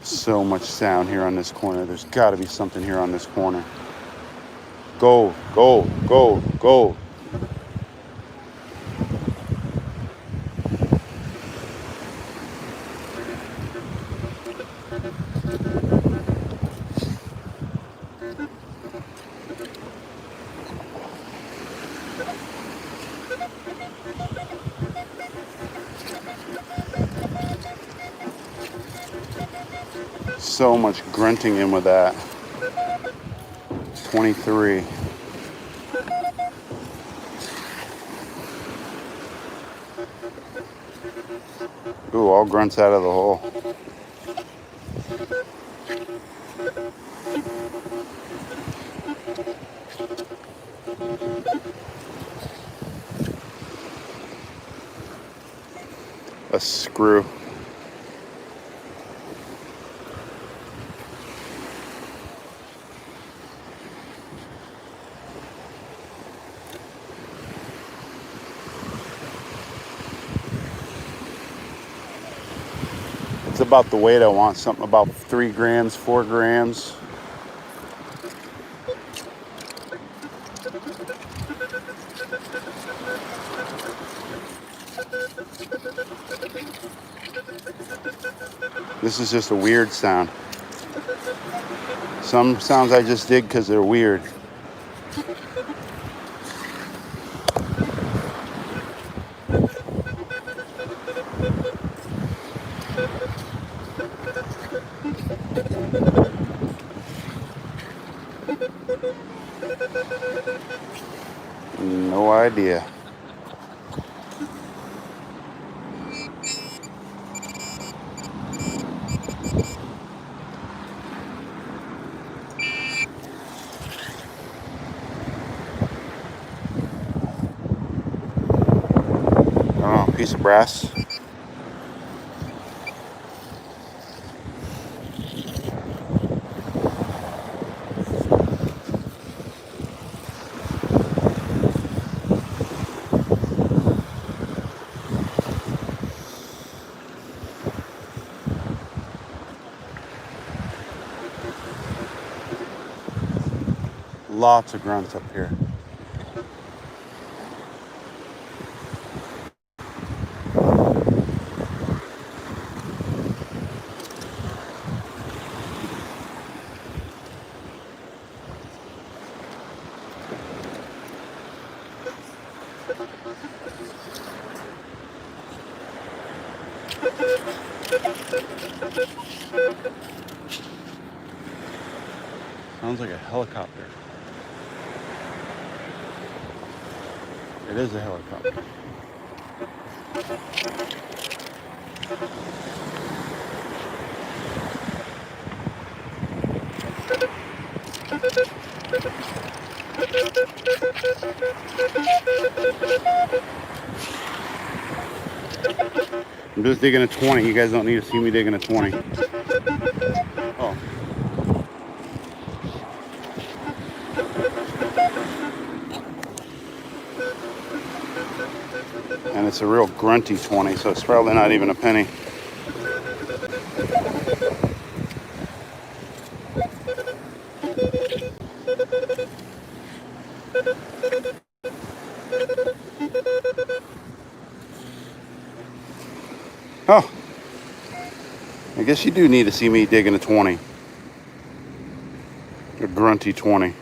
So much sound here on this corner. There's got to be something here on this corner. Gold, gold, gold, gold. So much grunting in with that. 23. Ooh, all grunts out of the hole. A screw. It's about the weight I want, something about 3 grams, 4 grams. This is just a weird sound. Some sounds I just dig because they're weird. No idea. Oh, piece of brass. Lots of grunts up here. Sounds like a helicopter. It is a helicopter. I'm just digging a 20. You guys don't need to see me digging a 20. Oh. And it's a real grunty 20, so it's probably not even a penny. Oh, I guess you do need to see me digging a 20. A grunty 20. A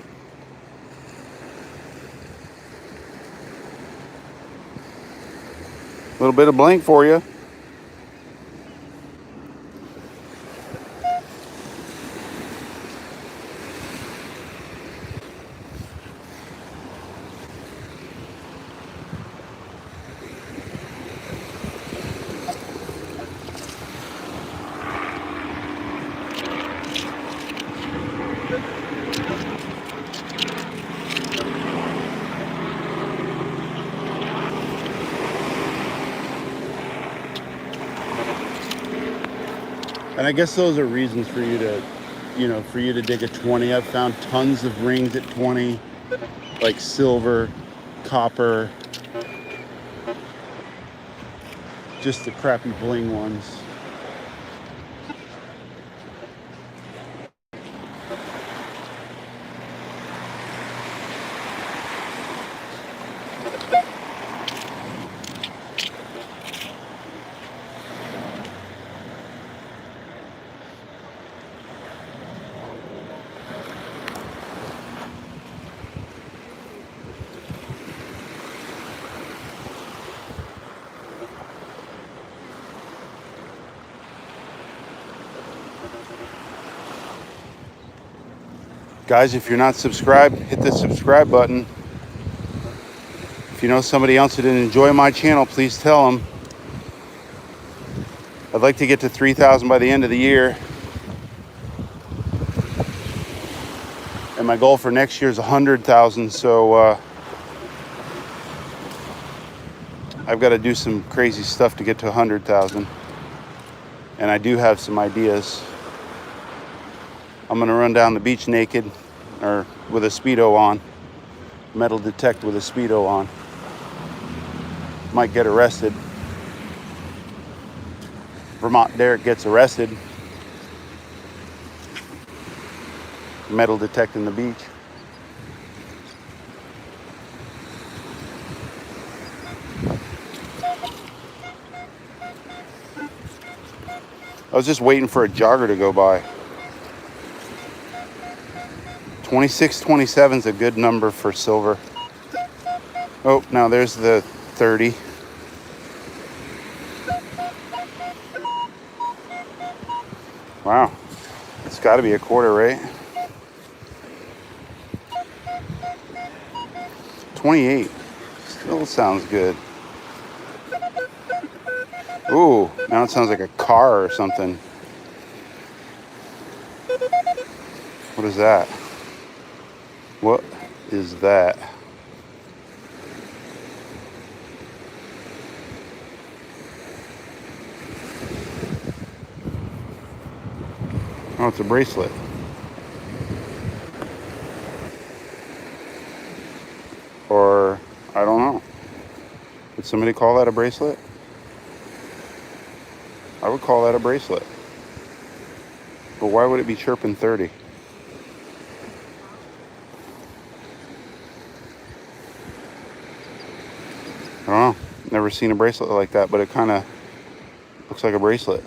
little bit of blank for you. And I guess those are reasons for you to, for you to dig a 20. I've found tons of rings at 20, like silver, copper, just the crappy bling ones. Guys, if you're not subscribed, hit the subscribe button. If you know somebody else who didn't enjoy my channel, please tell them. I'd like to get to 3,000 by the end of the year. And my goal for next year is 100,000. So I've got to do some crazy stuff to get to 100,000. And I do have some ideas. I'm going to run down the beach naked or with a Speedo on. Metal detect with a Speedo on. Might get arrested. Vermont Derek gets arrested. Metal detecting the beach. I was just waiting for a jogger to go by. 2627 is a good number for silver. Oh, now there's the 30. Wow, it's got to be a quarter, right? 28 still sounds good. Ooh, now it sounds like a car or something. What is that? What is that? Oh, it's a bracelet. Or, I don't know. Would somebody call that a bracelet? I would call that a bracelet. But why would it be chirping 30? I don't know. Never seen a bracelet like that, but it kind of looks like a bracelet.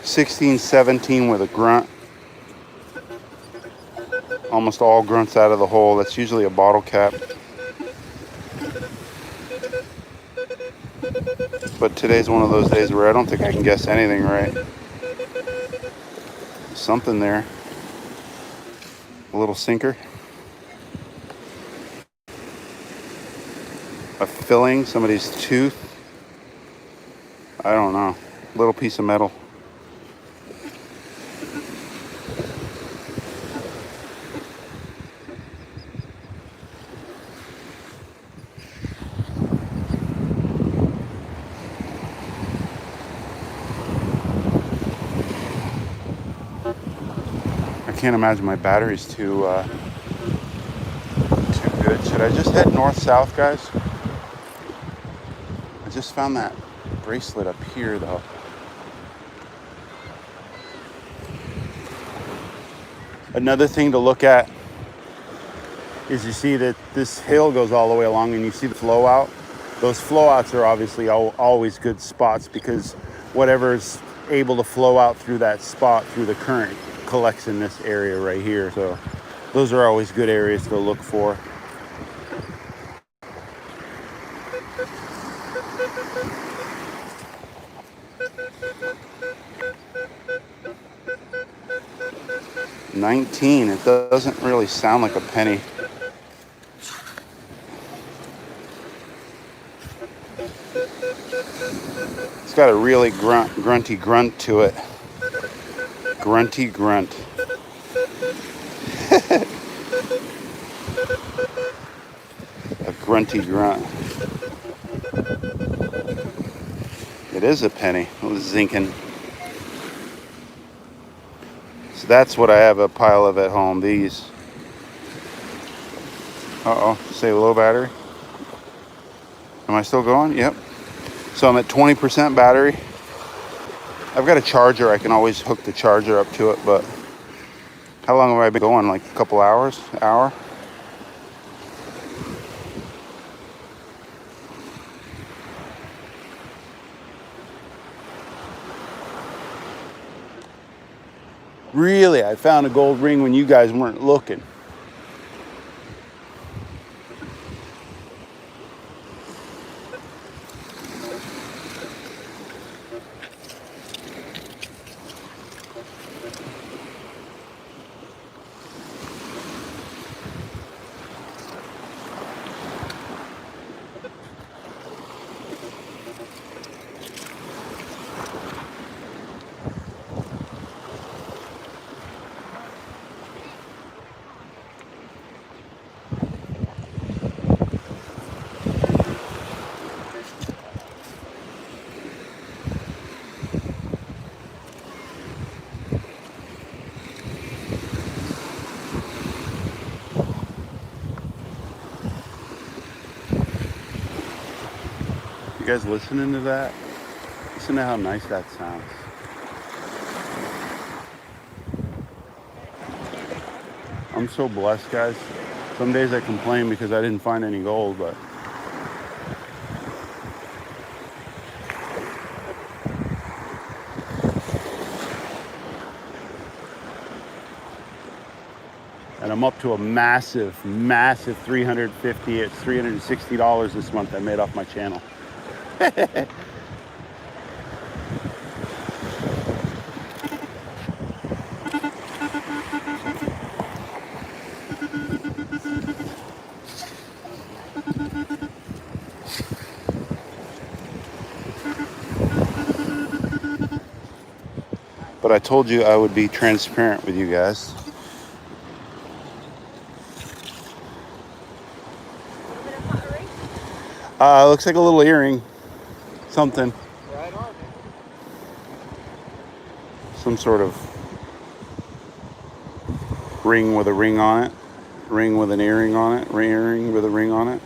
$16.17 with a grunt. Almost all grunts out of the hole. That's usually a bottle cap. But today's one of those days where I don't think I can guess anything right. Something there. A little sinker. A filling, somebody's tooth. I don't know. Little piece of metal. I can't imagine my battery's too good. Should I just head north-south, guys? I just found that bracelet up here, though. Another thing to look at is you see that this hill goes all the way along and you see the flow out. Those flow outs are obviously always good spots because whatever's able to flow out through that spot through the current collects in this area right here. So those are always good areas to look for. $19. It doesn't really sound like a penny. It's got a really grunty grunt to it. Grunty grunt. A grunty grunt. It is a penny. It was zinking. So that's what I have a pile of at home. These. Uh-oh. Say low battery. Am I still going? Yep. So I'm at 20% battery. I've got a charger. I can always hook the charger up to it, but how long have I been going? Like a couple hours? Hour? Really, I found a gold ring when you guys weren't looking. You guys listening to that? Listen to how nice that sounds. I'm so blessed, guys. Some days I complain because I didn't find any gold, but and I'm up to a massive 350. It's $360 this month I made off my channel. But I told you I would be transparent with you guys. Looks like a little earring. Something. Right on. Some sort of ring with a ring on it. Ring with an earring on it. Earring with a ring on it.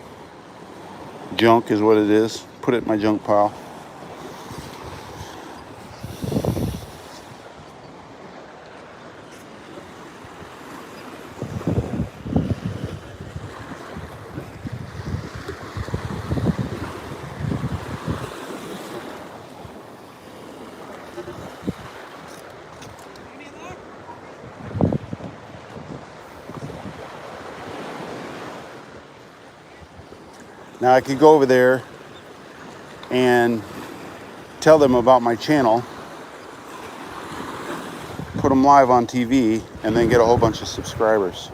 Junk is what it is. Put it in my junk pile. Now I could go over there and tell them about my channel, put them live on TV, and then get a whole bunch of subscribers.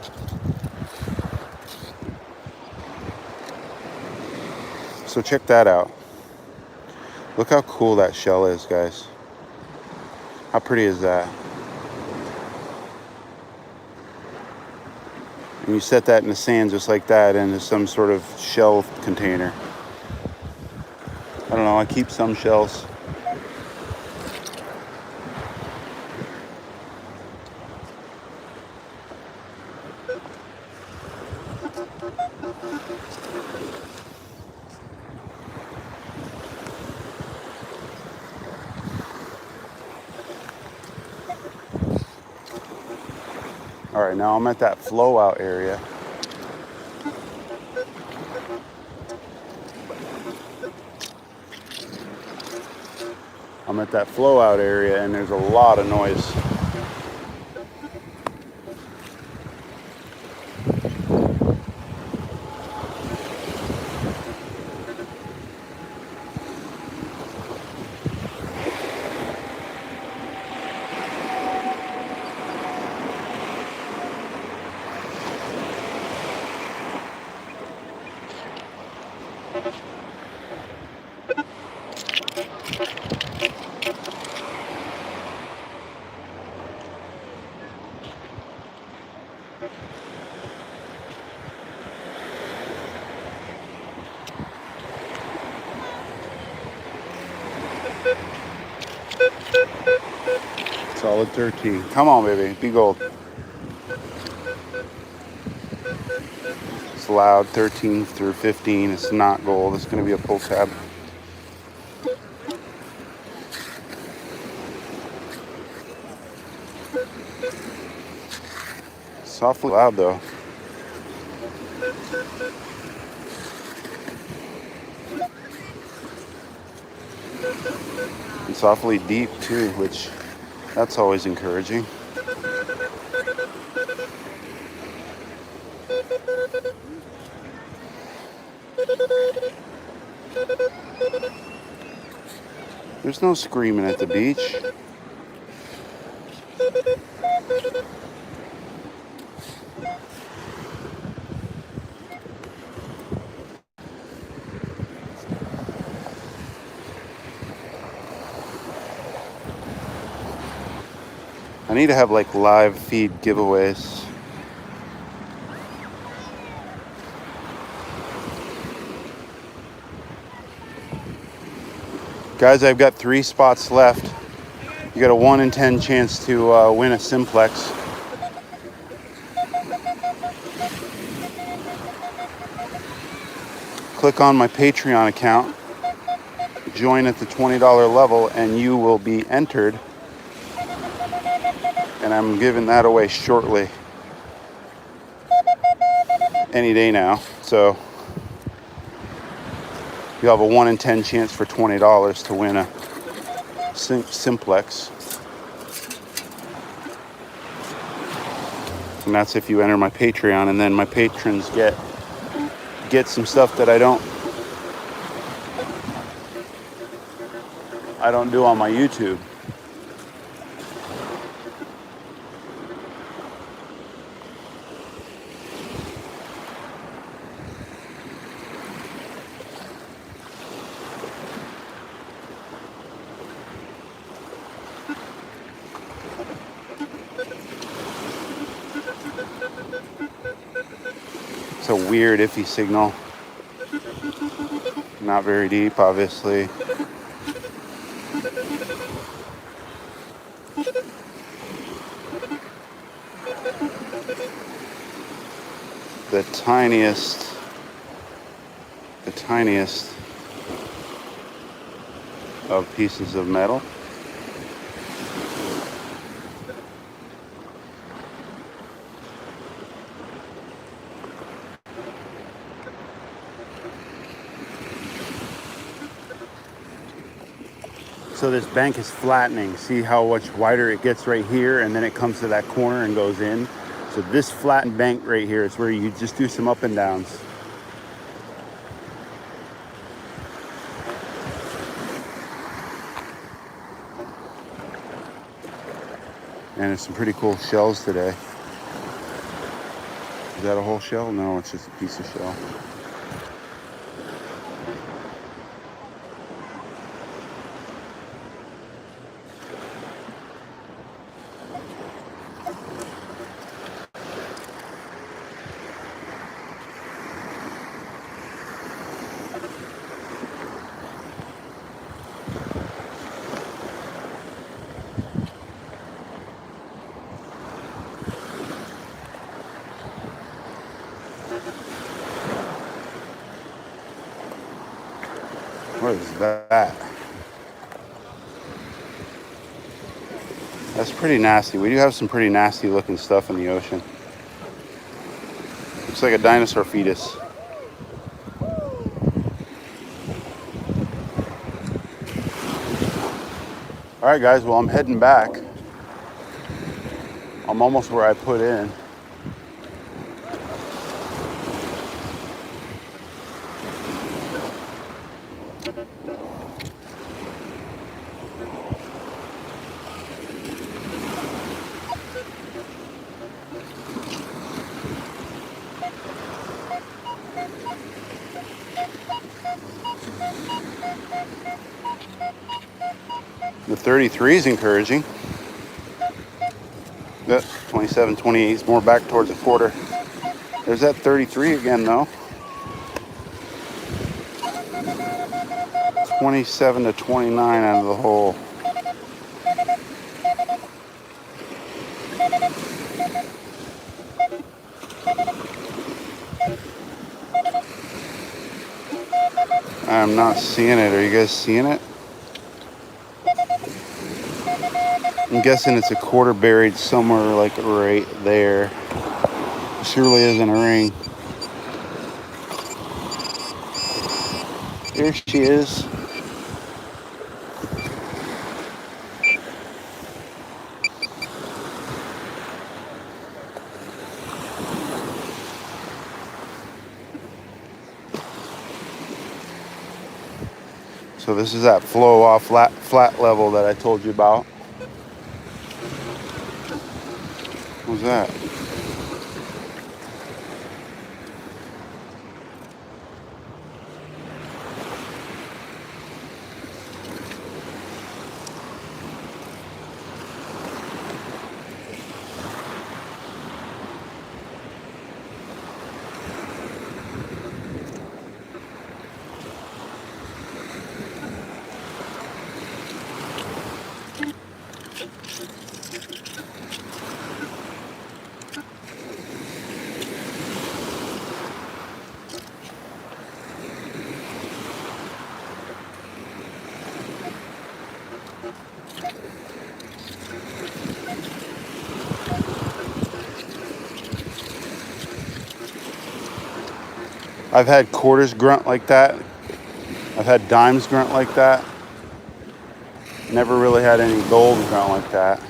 So check that out. Look how cool that shell is, guys. How pretty is that? And you set that in the sand just like that into some sort of shell container. I don't know, I keep some shells. All right, now I'm at that flow out area. I'm at that flow out area and there's a lot of noise. Solid 13. Come on, baby. Be gold. It's loud. 13 through 15. It's not gold. It's going to be a pull tab. Softly loud, though. And softly deep, too, which that's always encouraging. There's no screaming at the beach. I need to have like live feed giveaways. Guys, I've got 3 spots left. You got a 1 in 10 chance to win a simplex. Click on my Patreon account, join at the $20 level, and you will be entered. And I'm giving that away shortly. Any day now. So you have a 1 in 10 chance for $20 to win a simplex. And that's if you enter my Patreon, and then my patrons get some stuff that I don't do on my YouTube. It's a weird iffy signal. Not very deep, obviously. The tiniest of pieces of metal. So this bank is flattening. See how much wider it gets right here, and then it comes to that corner and goes in. So this flattened bank right here is where you just do some up and downs. And there's some pretty cool shells today. Is that a whole shell? No, it's just a piece of shell. What is that? That's pretty nasty. We do have some pretty nasty looking stuff in the ocean. Looks like a dinosaur fetus. All right, guys, well, I'm heading back. I'm almost where I put in. The 33 is encouraging. That 27, 28 is more back towards a quarter. There's that 33 again, though. 27 to 29 out of the hole. I'm not seeing it. Are you guys seeing it? I'm guessing it's a quarter buried somewhere like right there. Surely isn't a ring. There she is. So this is that flow off flat level that I told you about. What was that? I've had quarters grunt like that. I've had dimes grunt like that. Never really had any gold grunt like that.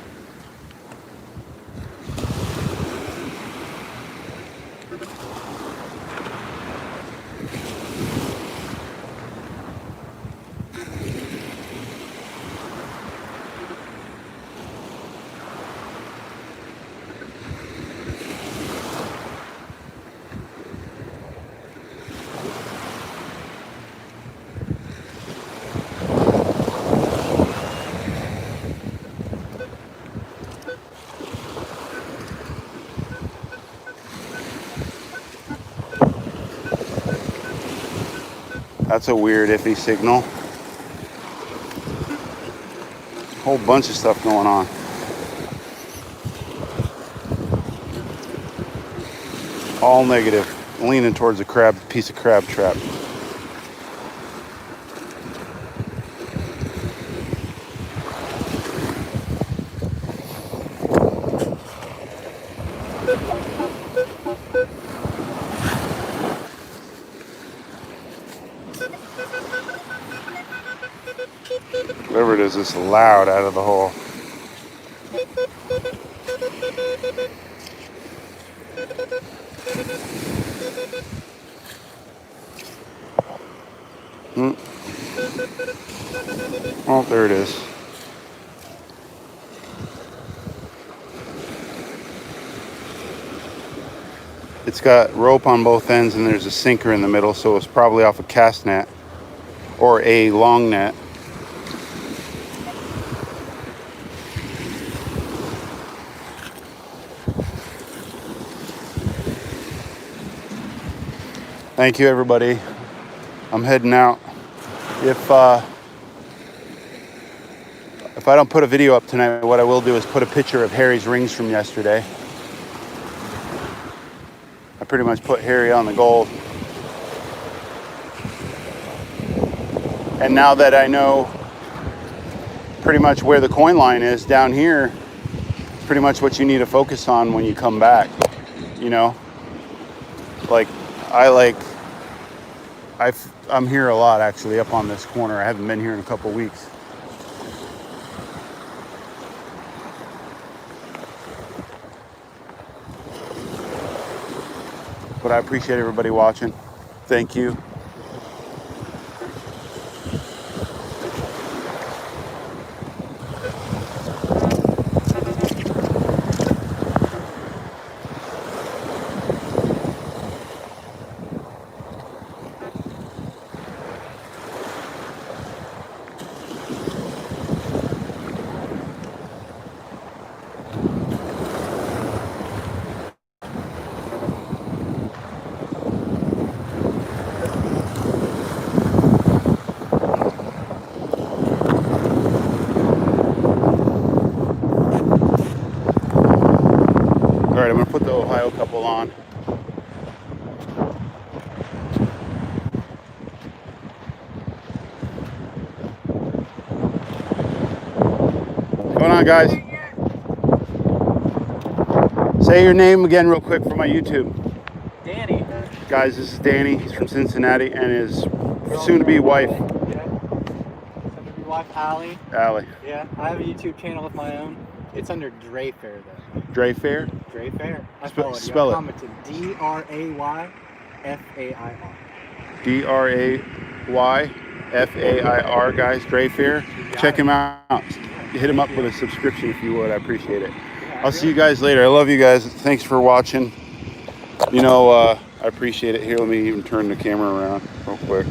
That's a weird iffy signal. Whole bunch of stuff going on. All negative, leaning towards a piece of crab trap. Whatever it is, it's loud out of the hole. Oh, there it is. It's got rope on both ends and there's a sinker in the middle, so it's probably off a cast net or a long net. Thank you, everybody. I'm heading out. If I don't put a video up tonight, what I will do is put a picture of Harry's rings from yesterday. I pretty much put Harry on the gold. And now that I know pretty much where the coin line is down here, pretty much what you need to focus on when you come back, you know? Like, I'm here a lot, actually, up on this corner. I haven't been here in a couple weeks. But I appreciate everybody watching. Thank you. All right, I'm gonna put the Ohio couple on. What's going on, guys? Say your name again real quick for my YouTube. Danny. Guys, this is Danny. He's from Cincinnati, and his soon-to-be wife, Yeah. Soon-to-be wife, Allie. Allie. Yeah. I have a YouTube channel of my own. It's under Dre Fair though. Dre Fair? Dre Fair. I Spell followed you. it. I commented D-R-A-Y-F-A-I-R. D-R-A-Y-F-A-I-R, guys. Dre Fair. Check him out. Hit him up with a subscription if you would. I appreciate it. I'll see you guys later. I love you guys. Thanks for watching. You know, I appreciate it. Here, let me even turn the camera around real quick.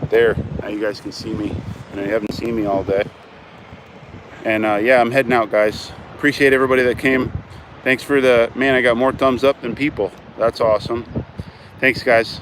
There. Now you guys can see me. And you haven't seen me all day. And yeah, I'm heading out, guys. Appreciate everybody that came. Thanks for the, man, I got more thumbs up than people. That's awesome. Thanks, guys.